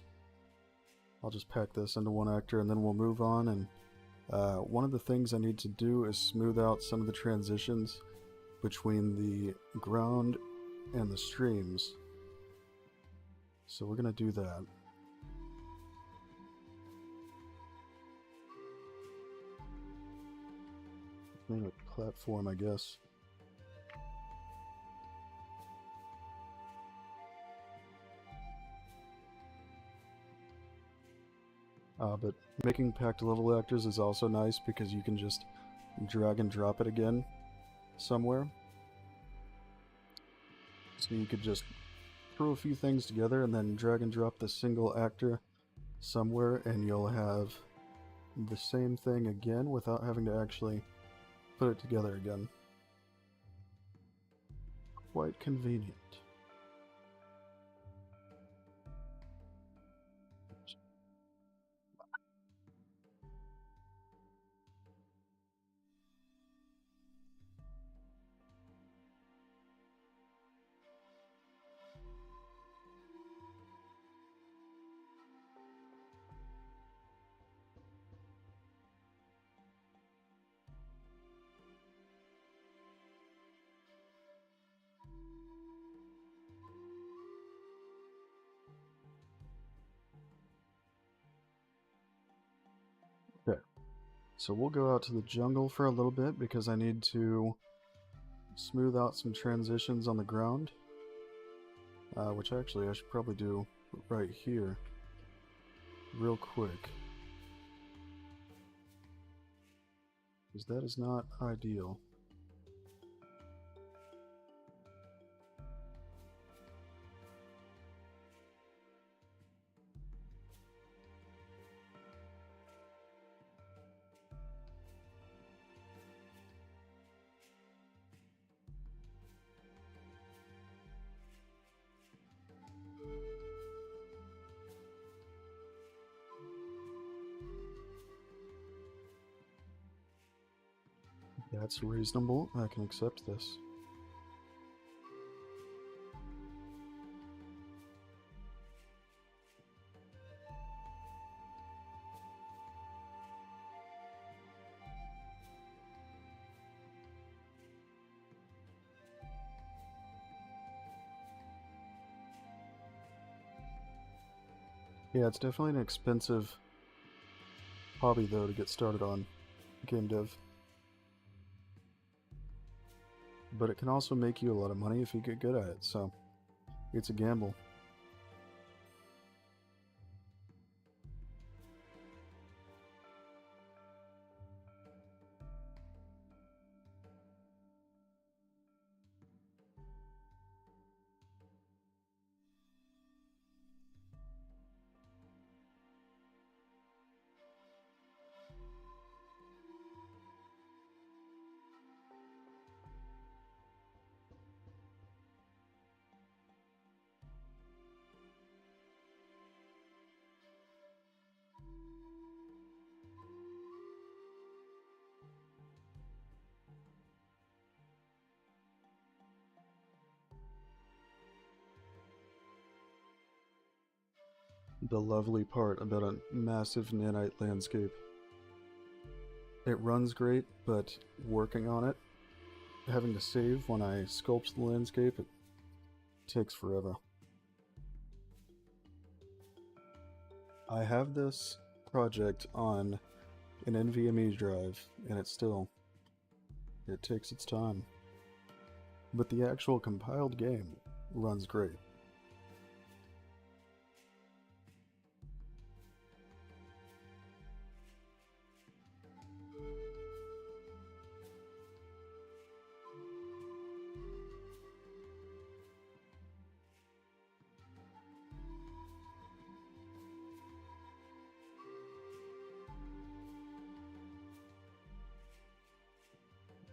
I'll just pack this into one actor and then we'll move on. And one of the things I need to do is smooth out some of the transitions between the ground and the streams. So we're going to do that. Name it platform, I guess. But making packed level actors is also nice because you can just drag and drop it again somewhere. So you could just throw a few things together and then drag and drop the single actor somewhere, and you'll have the same thing again without having to actually put it together again. Quite convenient. So we'll go out to the jungle for a little bit because I need to smooth out some transitions on the ground. Which actually I should probably do right here. Real quick. Because that is not ideal. That's reasonable. I can accept this. Yeah, it's definitely an expensive hobby, though, to get started on game dev. But it can also make you a lot of money if you get good at it, so it's a gamble. The lovely part about a massive nanite landscape. It runs great, but working on it, having to save when I sculpt the landscape, it takes forever. I have this project on an NVMe drive, and it takes its time. But the actual compiled game runs great.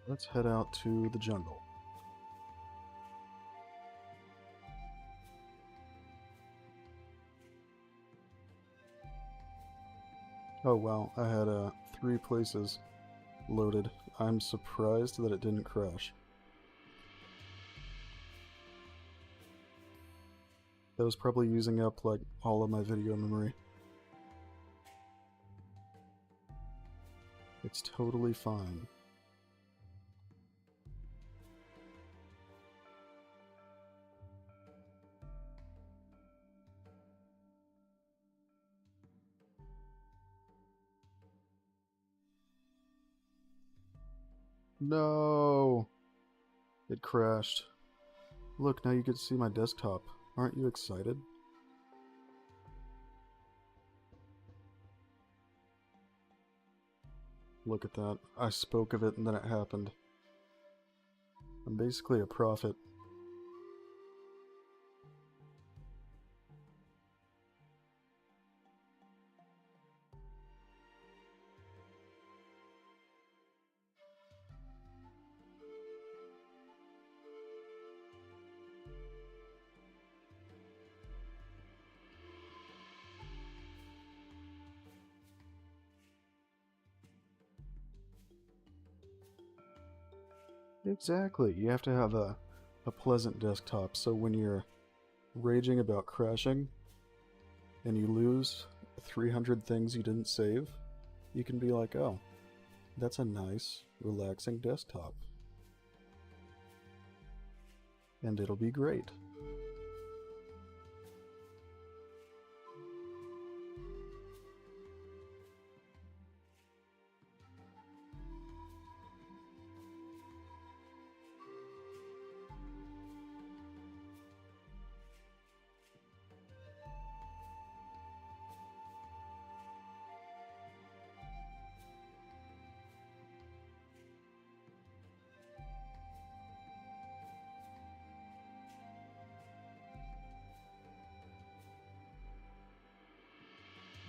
Let's head out to the jungle. Oh wow, I had 3 places loaded. I'm surprised that it didn't crash. That was probably using up like all of my video memory. It's totally fine. No! It crashed. Look, now you get to see my desktop. Aren't you excited? Look at that. I spoke of it and then it happened. I'm basically a prophet. Exactly. You have to have a pleasant desktop, so when you're raging about crashing and you lose 300 things you didn't save, you can be like, oh, that's a nice, relaxing desktop. And it'll be great.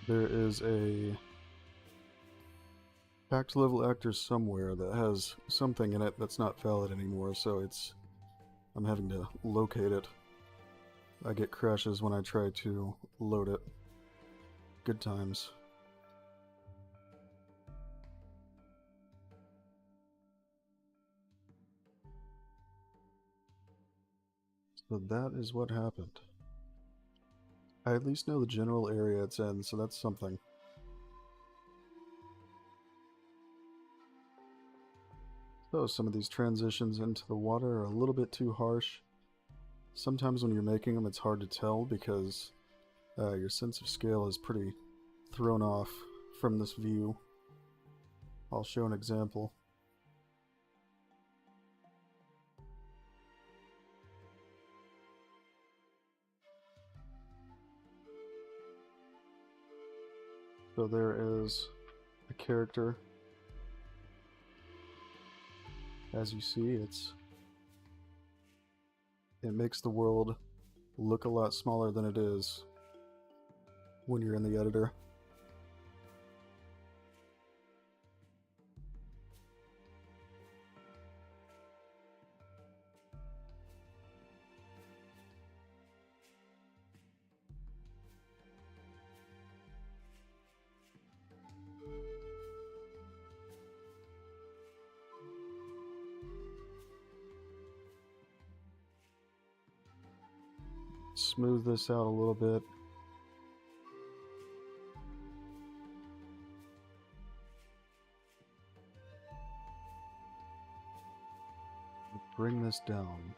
There is a packed level actor somewhere that has something in it that's not valid anymore, so I'm having to locate it. I get crashes when I try to load it. Good times. So that is what happened. I at least know the general area it's in, so that's something. So some of these transitions into the water are a little bit too harsh. Sometimes when you're making them, it's hard to tell because your sense of scale is pretty thrown off from this view. I'll show an example. So there is a character. As you see, it makes the world look a lot smaller than it is when you're in the editor. Smooth this out a little bit. Bring this down.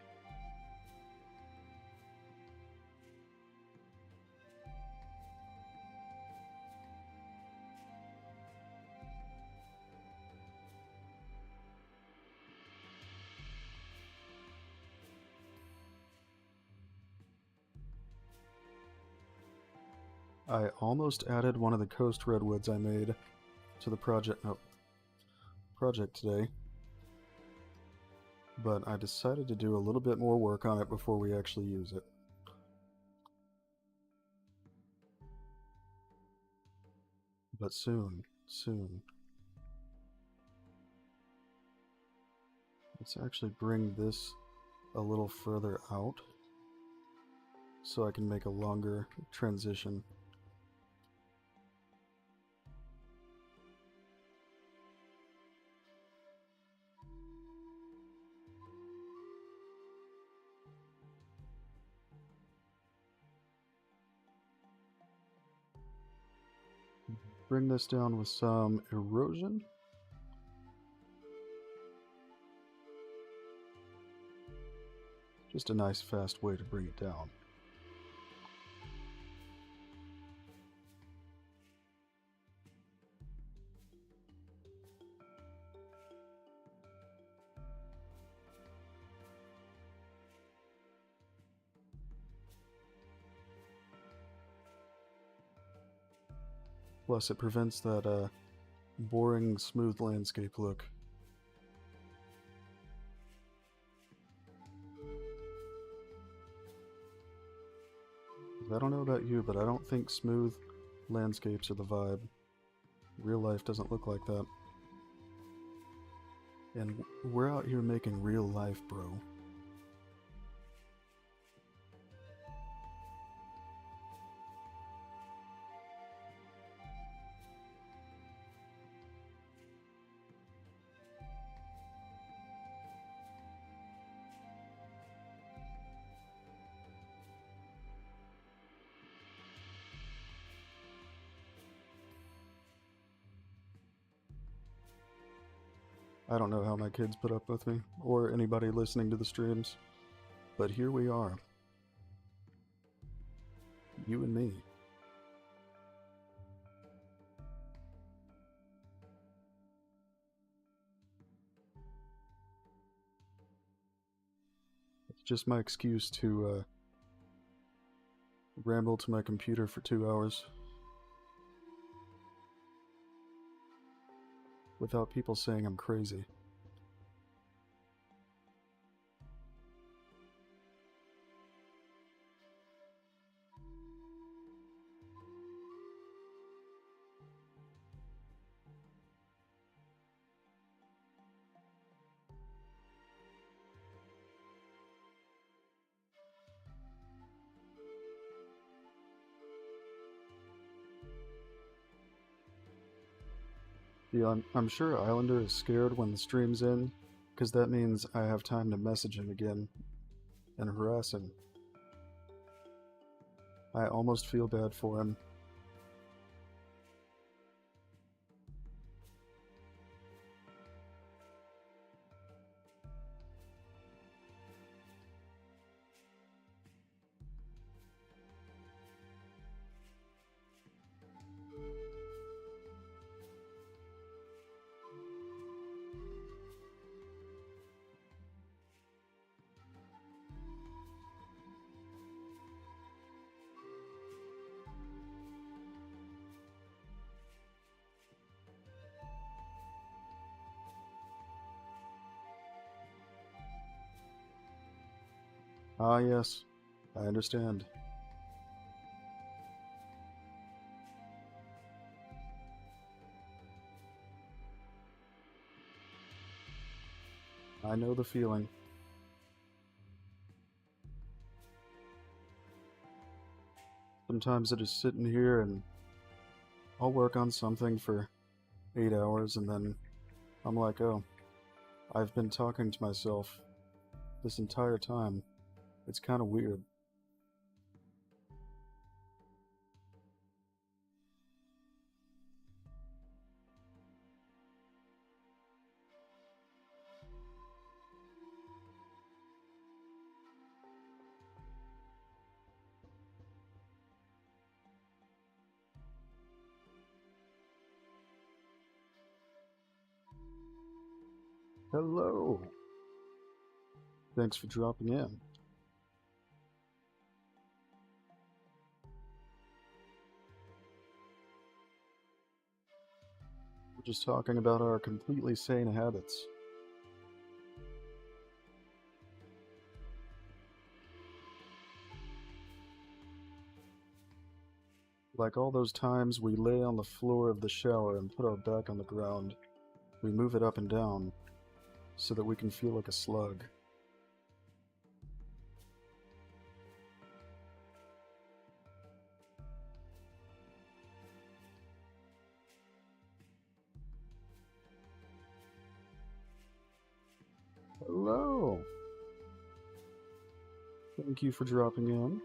I almost added one of the coast redwoods I made to the project today, but I decided to do a little bit more work on it before we actually use it. But soon, soon. Let's actually bring this a little further out so I can make a longer transition. Bring this down with some erosion. Just a nice fast way to bring it down. Plus it prevents that boring smooth landscape look. I don't know about you, but I don't think smooth landscapes are the vibe. Real life doesn't look like that. And we're out here making real life, bro. I don't know how my kids put up with me, or anybody listening to the streams, but here we are. You and me. It's just my excuse to ramble to my computer for 2 hours. Without people saying I'm crazy. Yeah, I'm sure Islander is scared when the stream's in, because that means I have time to message him again and harass him. I almost feel bad for him. Ah, yes, I understand. I know the feeling. Sometimes I just sit in here and I'll work on something for 8 hours and then I'm like, oh, I've been talking to myself this entire time. It's kind of weird. Hello! Thanks for dropping in. We're just talking about our completely sane habits. Like all those times we lay on the floor of the shower and put our back on the ground. We move it up and down so that we can feel like a slug. Hello! Thank you for dropping in.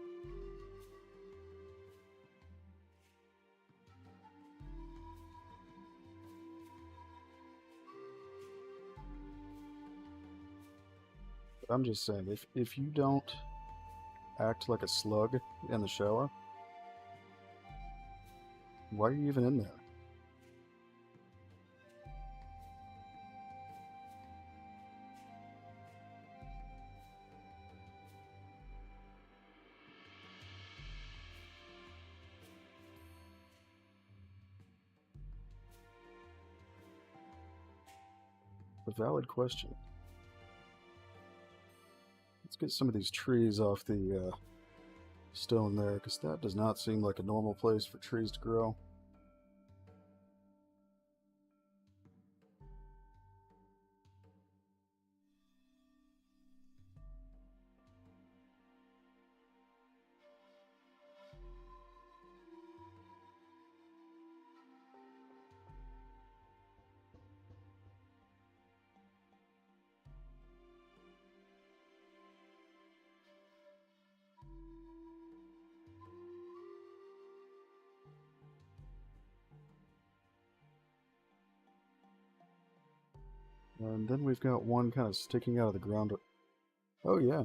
But I'm just saying, if you don't act like a slug in the shower, why are you even in there? A valid question. Let's get some of these trees off the stone there, because that does not seem like a normal place for trees to grow. And then we've got one kind of sticking out of the ground. Oh yeah.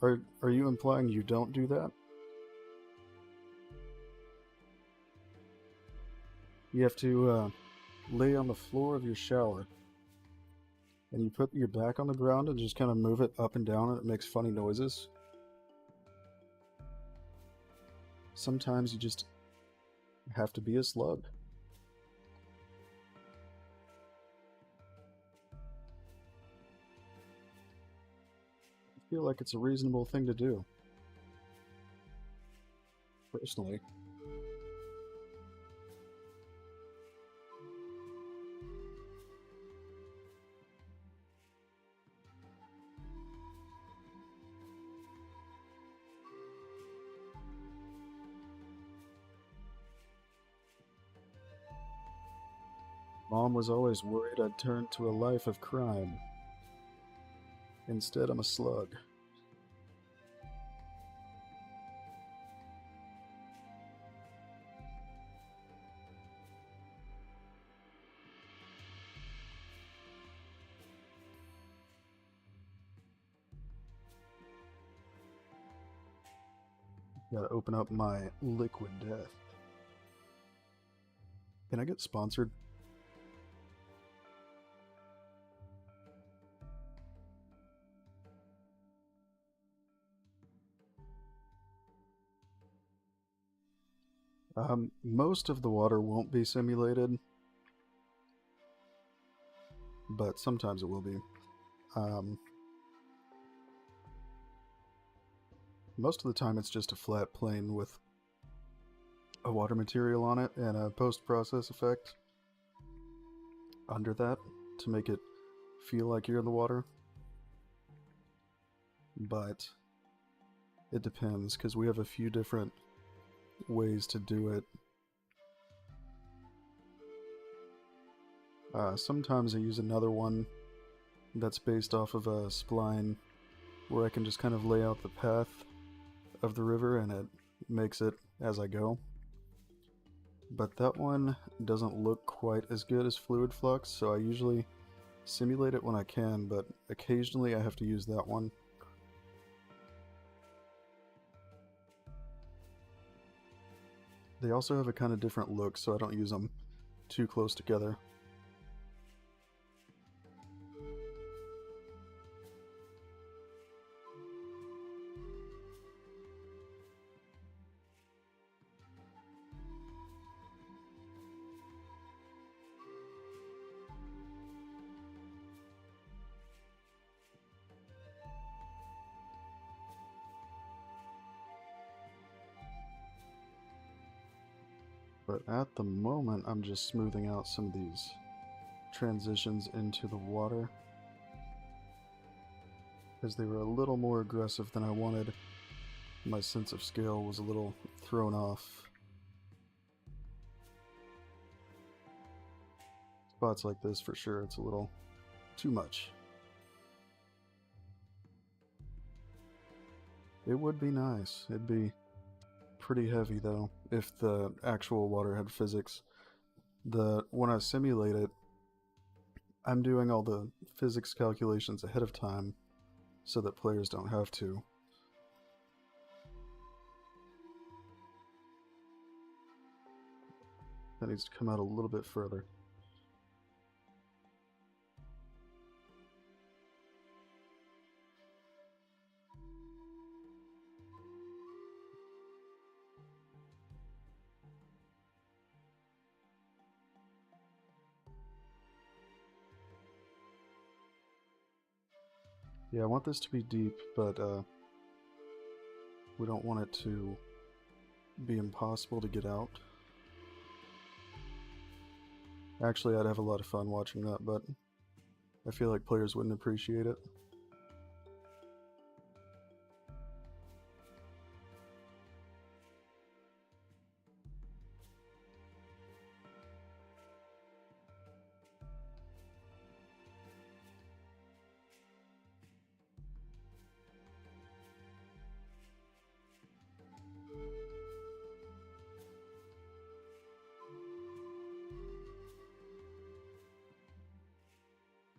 Are you implying you don't do that? You have to lay on the floor of your shower, and you put your back on the ground and just kind of move it up and down, and it makes funny noises. Sometimes you just have to be a slug. I feel like it's a reasonable thing to do, personally. Mom was always worried I'd turn to a life of crime. Instead, I'm a slug. Gotta open up my liquid death. Can I get sponsored? Most of the water won't be simulated, but sometimes it will be. Most of the time it's just a flat plane with a water material on it and a post-process effect under that to make it feel like you're in the water. But it depends, because we have a few different ways to do it. Sometimes I use another one that's based off of a spline where I can just kind of lay out the path of the river and it makes it as I go. But that one doesn't look quite as good as Fluid Flux, so I usually simulate it when I can, but occasionally I have to use that one. They also have a kind of different look, so I don't use them too close together. But at the moment, I'm just smoothing out some of these transitions into the water, because they were a little more aggressive than I wanted. My sense of scale was a little thrown off. Spots like this, for sure, it's a little too much. It would be nice. It'd be pretty heavy, though, if the actual water had physics. When I simulate it, I'm doing all the physics calculations ahead of time so that players don't have to. That needs to come out a little bit further. Yeah, I want this to be deep, but we don't want it to be impossible to get out. Actually, I'd have a lot of fun watching that, but I feel like players wouldn't appreciate it.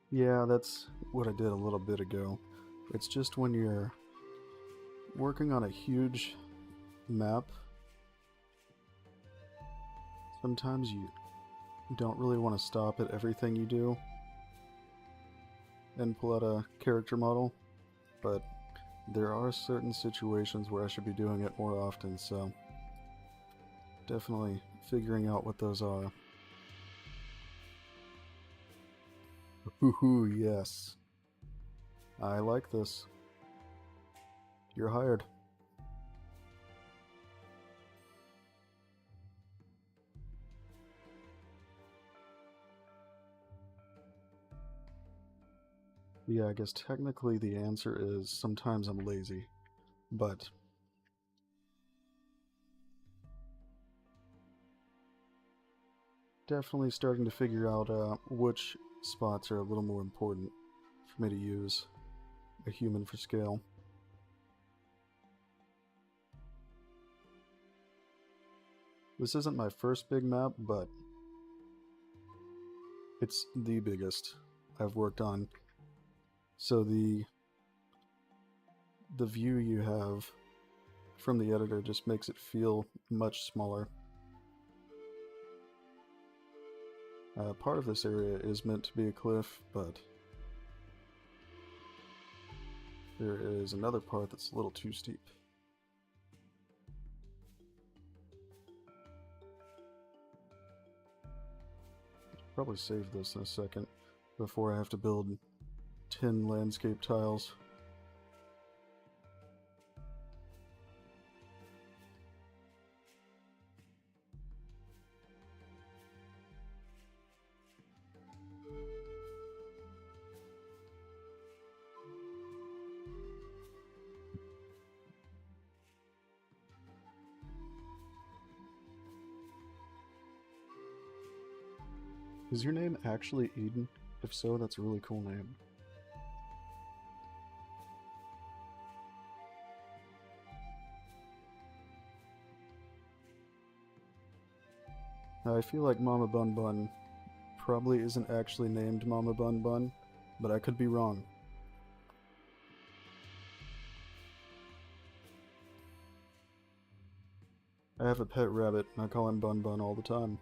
Yeah, that's what I did a little bit ago. It's just when you're working on a huge map, sometimes you don't really want to stop at everything you do and pull out a character model, but there are certain situations where I should be doing it more often, so definitely figuring out what those are. Woohoo, yes. I like this. You're hired. Yeah, I guess technically the answer is sometimes I'm lazy, but definitely starting to figure out which spots are a little more important for me to use a human for scale. This isn't my first big map, but it's the biggest I've worked on. So the view you have from the editor just makes it feel much smaller. Part of this area is meant to be a cliff, but there is another part that's a little too steep. Probably save this in a second before I have to build 10 landscape tiles. Is your name actually Eden? If so, that's a really cool name. Now, I feel like Mama Bun Bun probably isn't actually named Mama Bun Bun, but I could be wrong. I have a pet rabbit, and I call him Bun Bun all the time.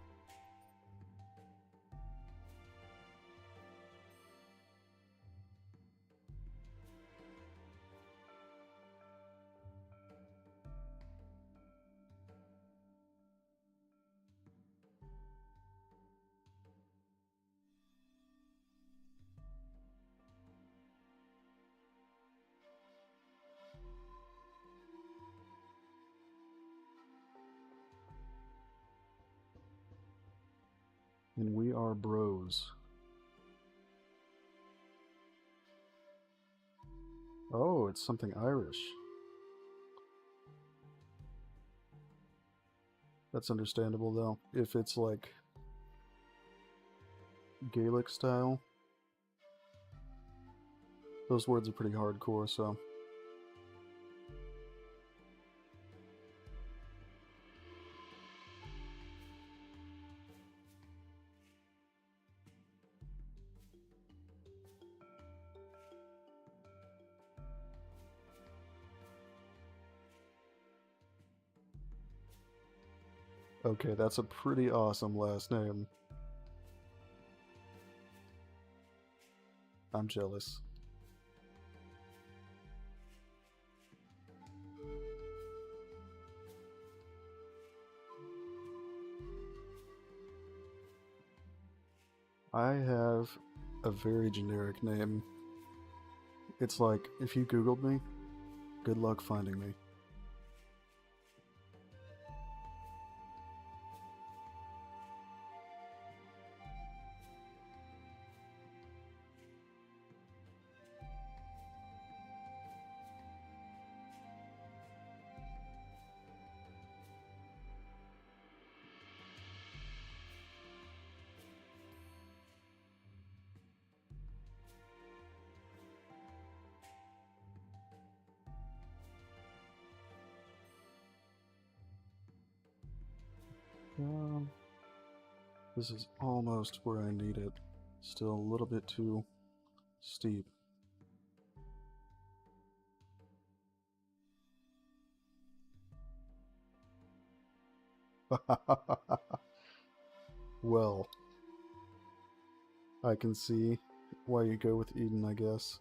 And we are bros. Oh, it's something Irish. That's understandable though. If it's like Gaelic style, those words are pretty hardcore, so. Okay, that's a pretty awesome last name. I'm jealous. I have a very generic name. It's like, if you Googled me, good luck finding me. This is almost where I need it. Still a little bit too steep. Well, I can see why you go with Eden, I guess.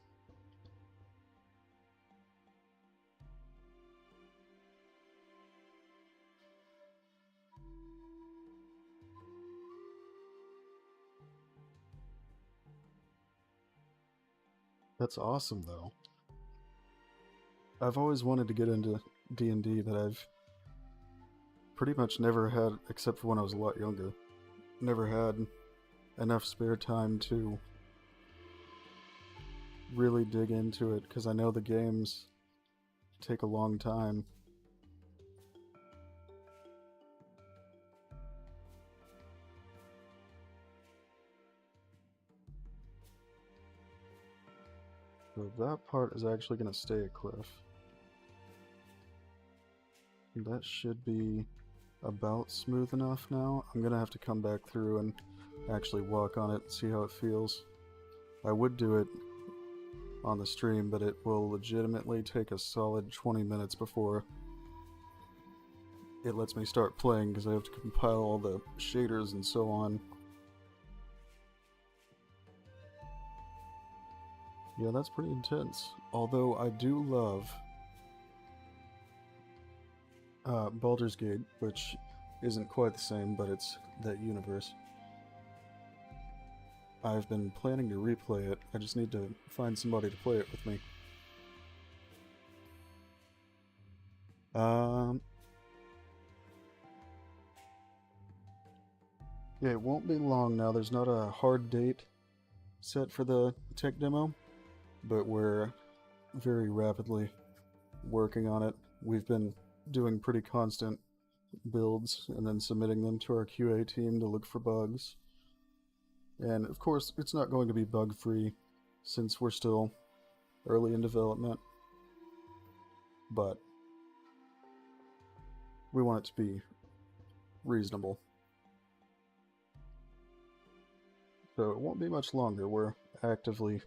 That's awesome, though. I've always wanted to get into D&D, but I've pretty much never had, except for when I was a lot younger, never had enough spare time to really dig into it, because I know the games take a long time. So that part is actually going to stay a cliff. That should be about smooth enough now. I'm going to have to come back through and actually walk on it and see how it feels. I would do it on the stream, but it will legitimately take a solid 20 minutes before it lets me start playing because I have to compile all the shaders and so on. Yeah, that's pretty intense. Although I do love Baldur's Gate, which isn't quite the same, but it's that universe. I've been planning to replay it. I just need to find somebody to play it with me. Yeah, it won't be long now. There's not a hard date set for the tech demo, but we're very rapidly working on it. We've been doing pretty constant builds and then submitting them to our QA team to look for bugs. And of course, it's not going to be bug-free since we're still early in development, but we want it to be reasonable. So it won't be much longer. We're actively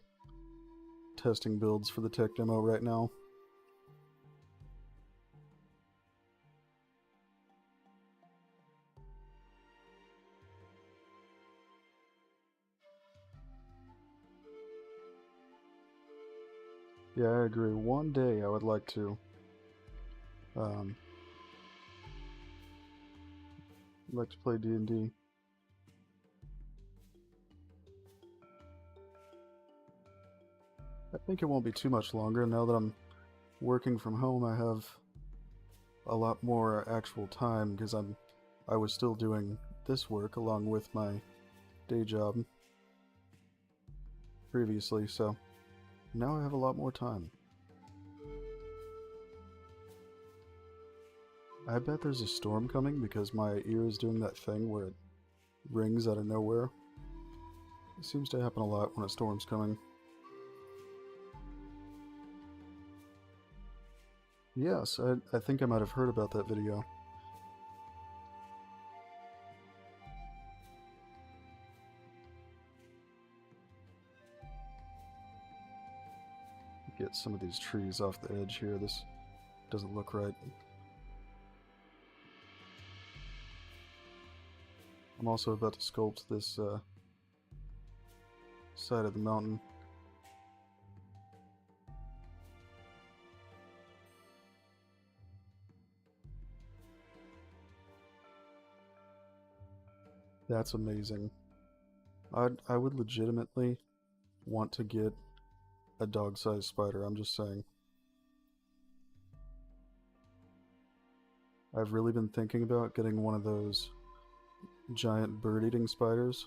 testing builds for the tech demo right now. Yeah, I agree. One day I would like to play D&D. I think it won't be too much longer. Now that I'm working from home, I have a lot more actual time because I was still doing this work along with my day job previously, so now I have a lot more time. I bet there's a storm coming because my ear is doing that thing where it rings out of nowhere. It seems to happen a lot when a storm's coming. Yes, I think I might have heard about that video. Get some of these trees off the edge here. This doesn't look right. I'm also about to sculpt this side of the mountain. That's amazing. I would legitimately want to get a dog-sized spider, I'm just saying. I've really been thinking about getting one of those giant bird-eating spiders.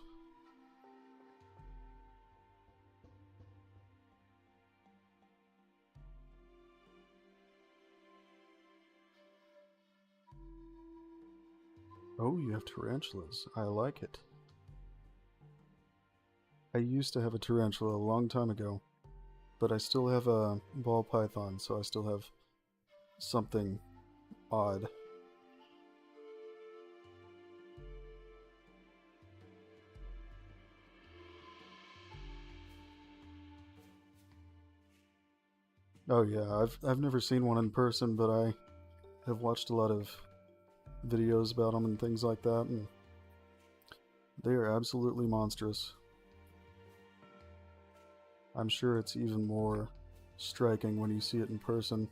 Oh, you have tarantulas. I like it. I used to have a tarantula a long time ago, but I still have a ball python, so I still have something odd. Oh yeah, I've never seen one in person, but I have watched a lot of videos about them and things like that, and they are absolutely monstrous. I'm sure it's even more striking when you see it in person.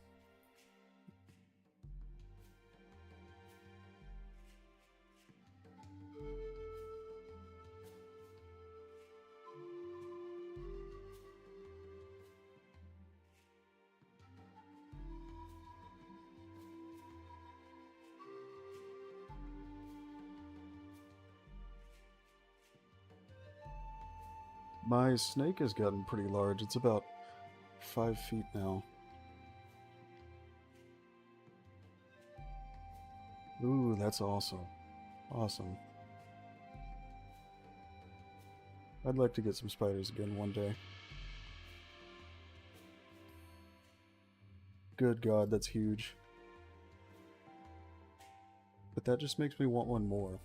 My snake has gotten pretty large. It's about 5 feet now. Ooh, that's awesome. Awesome. I'd like to get some spiders again one day. Good God, that's huge. But that just makes me want one more.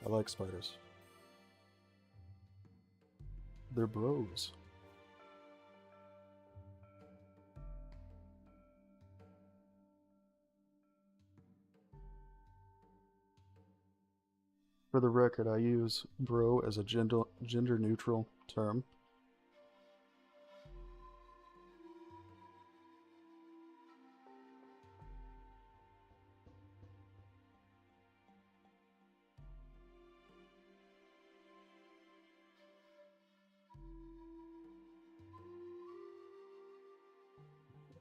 I like spiders. They're bros. For the record, I use bro as a gender neutral term.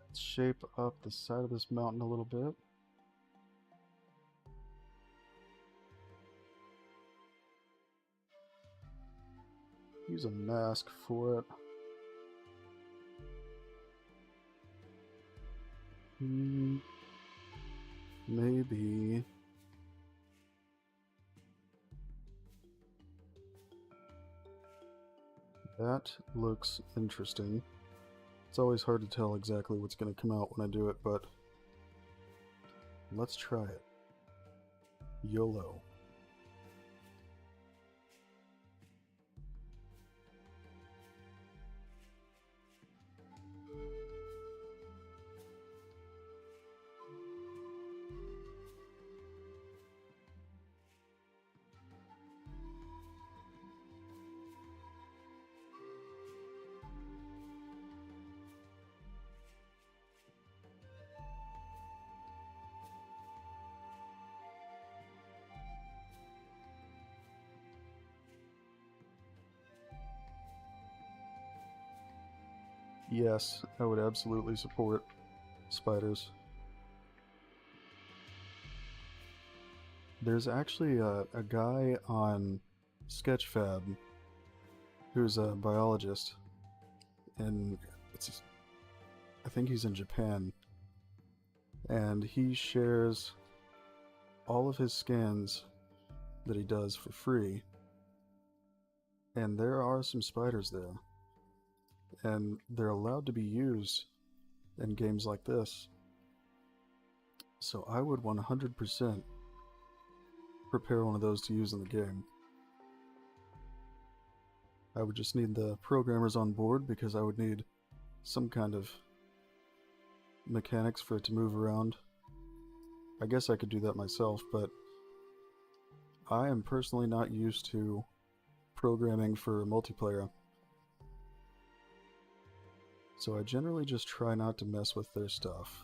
Let's shape up the side of this mountain a little bit. Use a mask for it. Maybe. That looks interesting. It's always hard to tell exactly what's going to come out when I do it, but let's try it. YOLO. Yes, I would absolutely support spiders. There's actually a guy on Sketchfab who's a biologist, and I think he's in Japan, and he shares all of his scans that he does for free, and there are some spiders there, and they're allowed to be used in games like this. So I would 100% prepare one of those to use in the game. I would just need the programmers on board because I would need some kind of mechanics for it to move around. I guess I could do that myself, but I am personally not used to programming for multiplayer. So I generally just try not to mess with their stuff.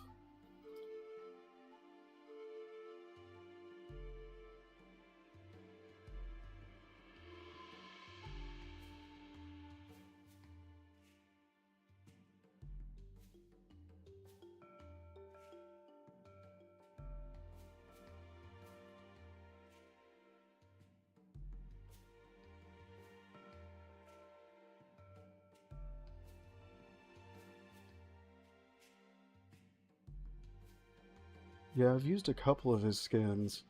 Yeah, I've used a couple of his scans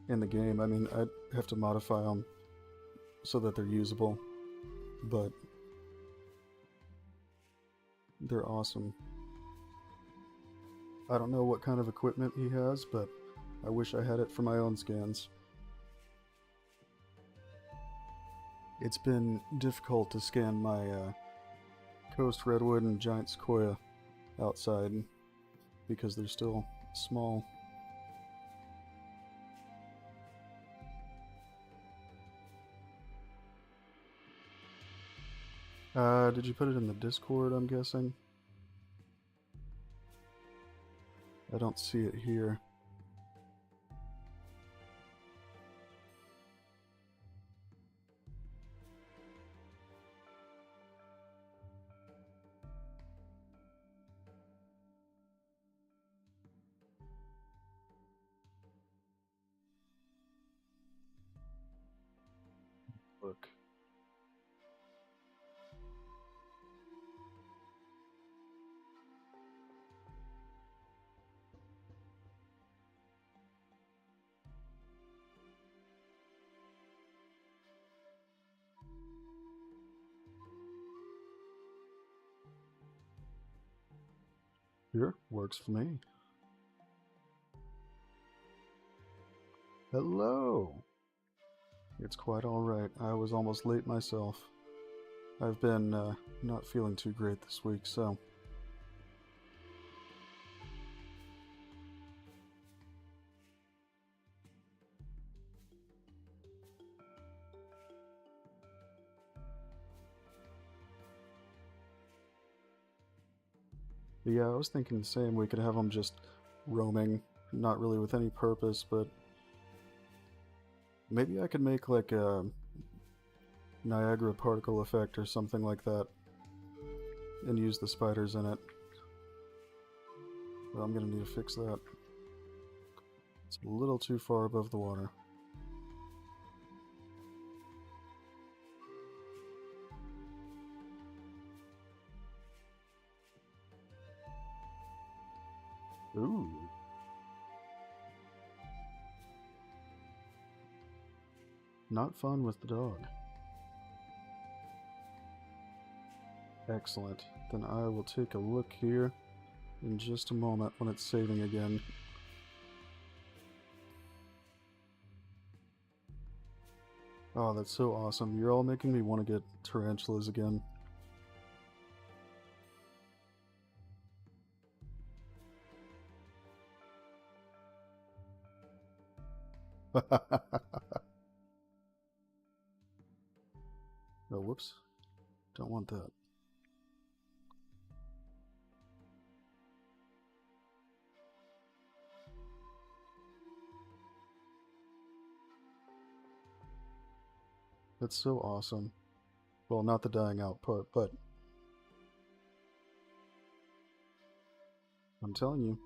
in the game. I mean, I'd have to modify them so that they're usable, but they're awesome. I don't know what kind of equipment he has, but I wish I had it for my own scans. It's been difficult to scan my coast redwood and giant sequoia outside because they're still small. Did you put it in the Discord, I'm guessing? I don't see it here. Look. Here, works for me. Hello! It's quite alright. I was almost late myself. I've been not feeling too great this week, so... But yeah, I was thinking the same. We could have them just roaming, not really with any purpose, but... Maybe I could make like a Niagara particle effect or something like that and use the spiders in it. But I'm gonna need to fix that. It's a little too far above the water. Ooh. Not fun with the dog. Excellent. Then I will take a look here in just a moment when it's saving again. Oh, that's so awesome. You're all making me want to get tarantulas again. Oh, whoops. Don't want that. That's so awesome. Well, not the dying out part, but... I'm telling you,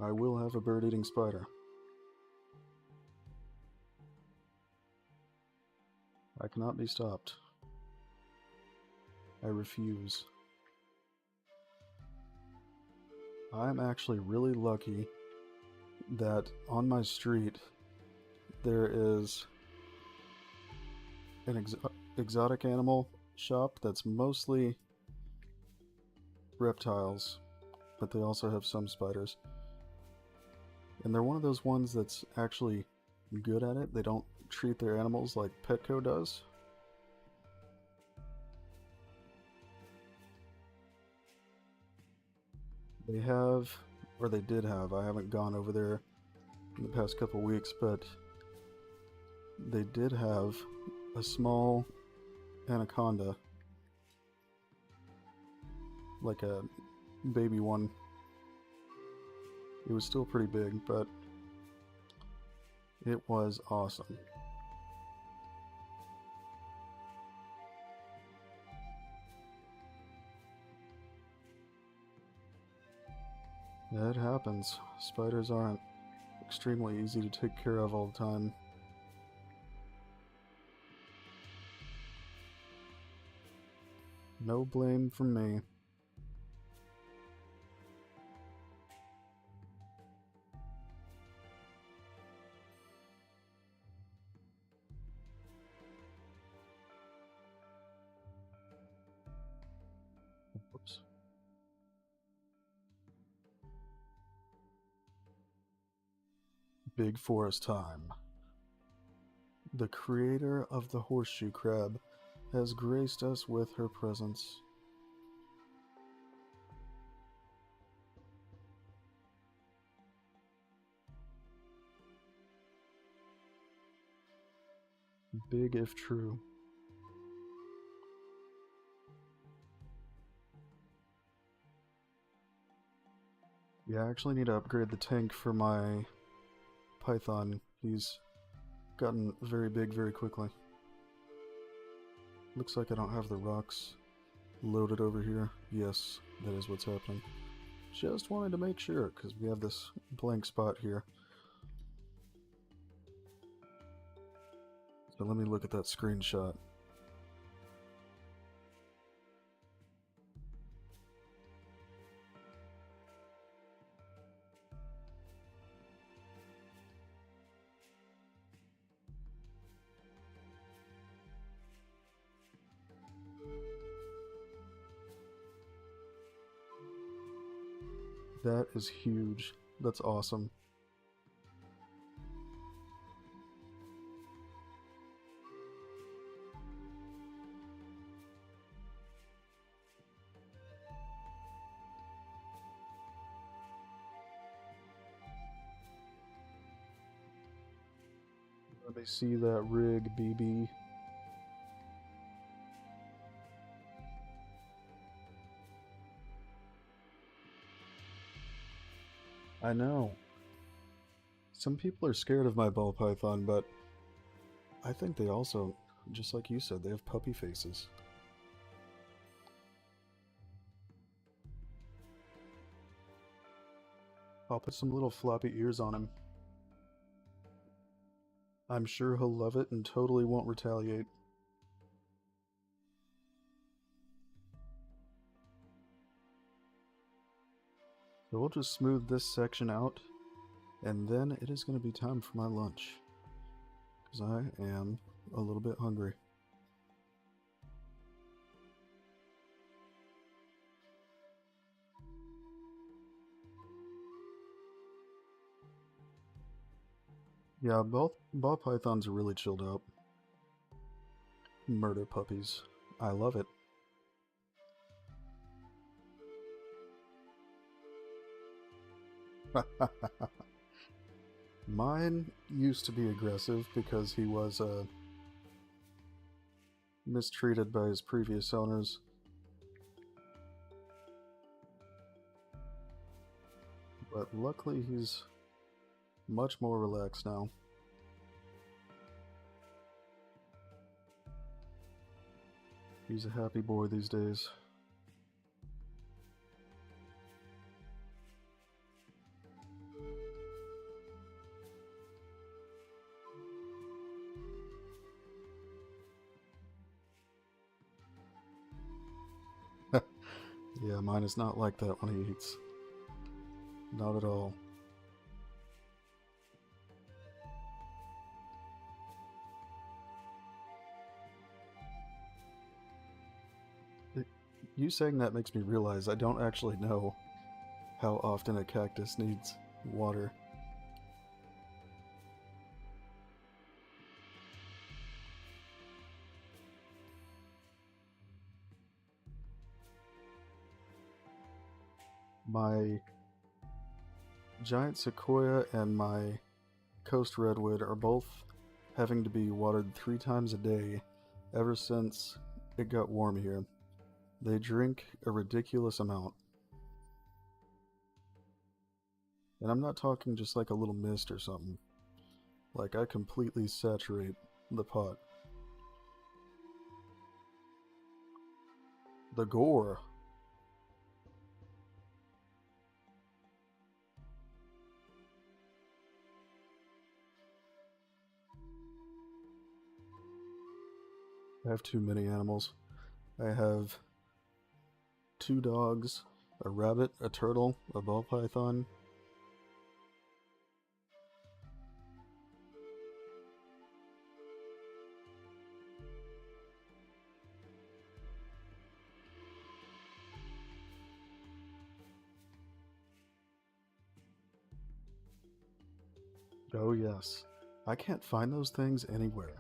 I will have a bird-eating spider. I cannot be stopped. I refuse. I'm actually really lucky that on my street there is an exotic animal shop that's mostly reptiles, but they also have some spiders. And they're one of those ones that's actually good at it. They don't treat their animals like Petco does. They have, or they did have, I haven't gone over there in the past couple weeks, but they did have a small anaconda, like a baby one. It was still pretty big, but it was awesome. It happens. Spiders aren't extremely easy to take care of all the time. No blame from me. Whoops. Big forest time. The creator of the horseshoe crab has graced us with her presence. Big if true. Yeah, I actually need to upgrade the tank for my python. He's gotten very big very quickly. Looks like I don't have the rocks loaded over here. Yes, that is what's happening. Just wanted to make sure, because we have this blank spot here. So let me look at that screenshot. That is huge. That's awesome. Let me see that rig, BB. I know. Some people are scared of my ball python, but I think they also, just like you said, they have puppy faces. I'll put some little floppy ears on him. I'm sure he'll love it and totally won't retaliate. So we'll just smooth this section out, and then it is going to be time for my lunch. Because I am a little bit hungry. Yeah, both ball pythons are really chilled out. Murder puppies. I love it. Mine used to be aggressive because he was mistreated by his previous owners. But luckily he's much more relaxed now. He's a happy boy these days. Yeah, mine is not like that when he eats. Not at all. You saying that makes me realize I don't actually know how often a cactus needs water. My giant sequoia and my coast redwood are both having to be watered 3 times a day ever since it got warm here. They drink a ridiculous amount. And I'm not talking just like a little mist or something. Like, I completely saturate the pot. The gore. I have too many animals. I have 2 dogs, a rabbit, a turtle, a ball python. Oh yes. I can't find those things anywhere.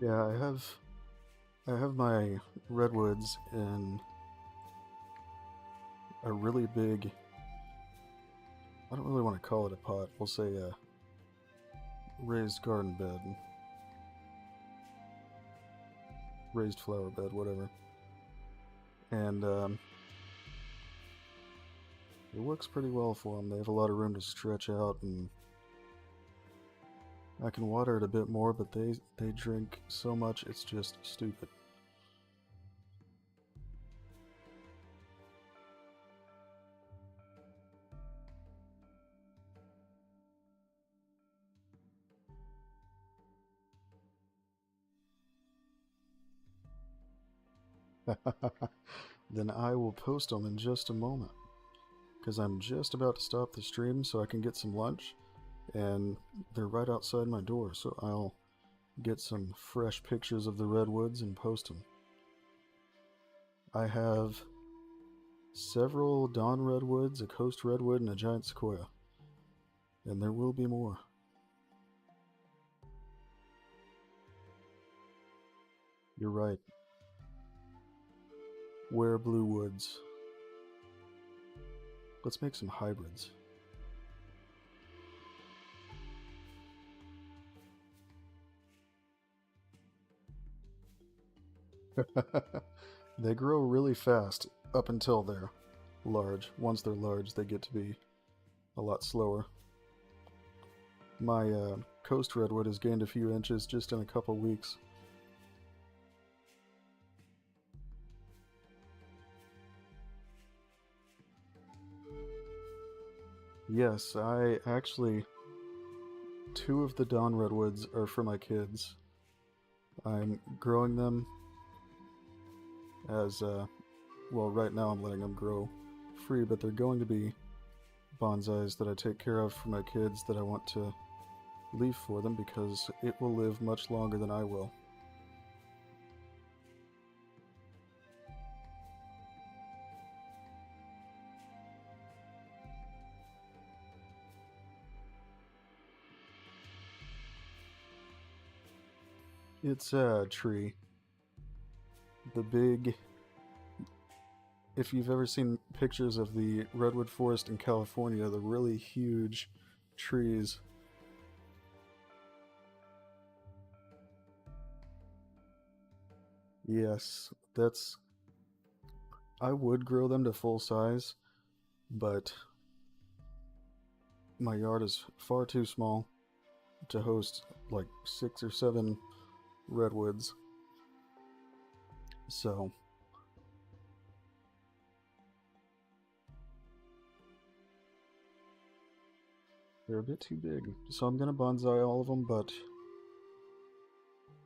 Yeah, I have my redwoods in a really big, I don't really want to call it a pot, we'll say a raised garden bed. Raised flower bed, whatever. And it works pretty well for them. They have a lot of room to stretch out, and I can water it a bit more, but they drink so much it's just stupid. Then I will post them in just a moment. Because I'm just about to stop the stream so I can get some lunch. And they're right outside my door, so I'll get some fresh pictures of the redwoods and post them. I have several dawn redwoods, a coast redwood, and a giant sequoia. And there will be more. You're right. Where blue woods. Let's make some hybrids. They grow really fast up until they're large. Once they're large, they get to be a lot slower. My coast redwood has gained a few inches just in a couple weeks. Yes, I actually... 2 of the dawn redwoods are for my kids. I'm growing them as, well, right now I'm letting them grow free, but they're going to be bonsais that I take care of for my kids that I want to leave for them because it will live much longer than I will. It's a tree. The big... If you've ever seen pictures of the redwood forest in California, the really huge trees. Yes, that's... I would grow them to full size, but my yard is far too small to host like 6 or 7 redwoods. So... they're a bit too big. So I'm gonna bonsai all of them, but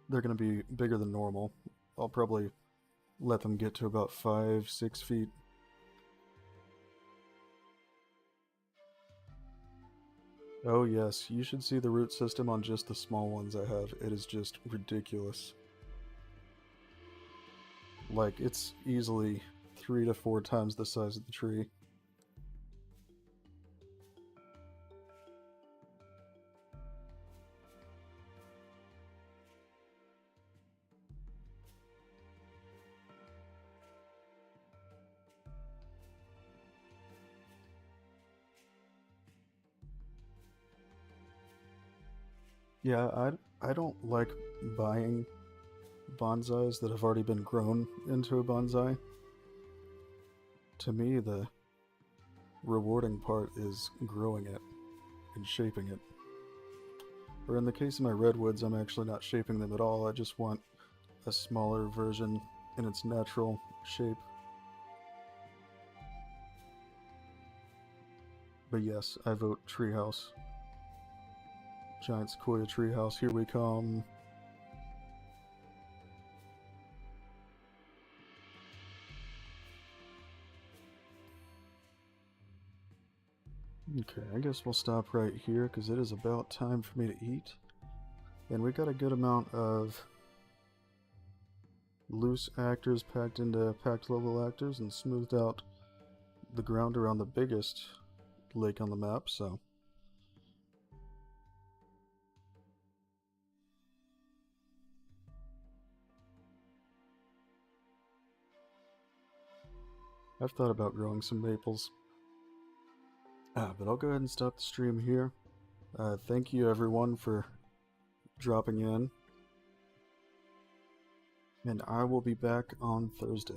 they're gonna be bigger than normal. I'll probably let them get to about 5-6 feet. Oh yes, you should see the root system on just the small ones I have. It is just ridiculous. Like, it's easily 3 to 4 times the size of the tree. Yeah, I don't like buying bonsais that have already been grown into a bonsai. To me, the rewarding part is growing it and shaping it. Or in the case of my redwoods, I'm actually not shaping them at all. I just want a smaller version in its natural shape. But yes, I vote treehouse. Giant sequoia treehouse, here we come. Okay, I guess we'll stop right here because it is about time for me to eat. And we got a good amount of loose actors packed into packed level actors and smoothed out the ground around the biggest lake on the map, so... I've thought about growing some maples. But I'll go ahead and stop the stream here. Thank you everyone for dropping in. And I will be back on Thursday.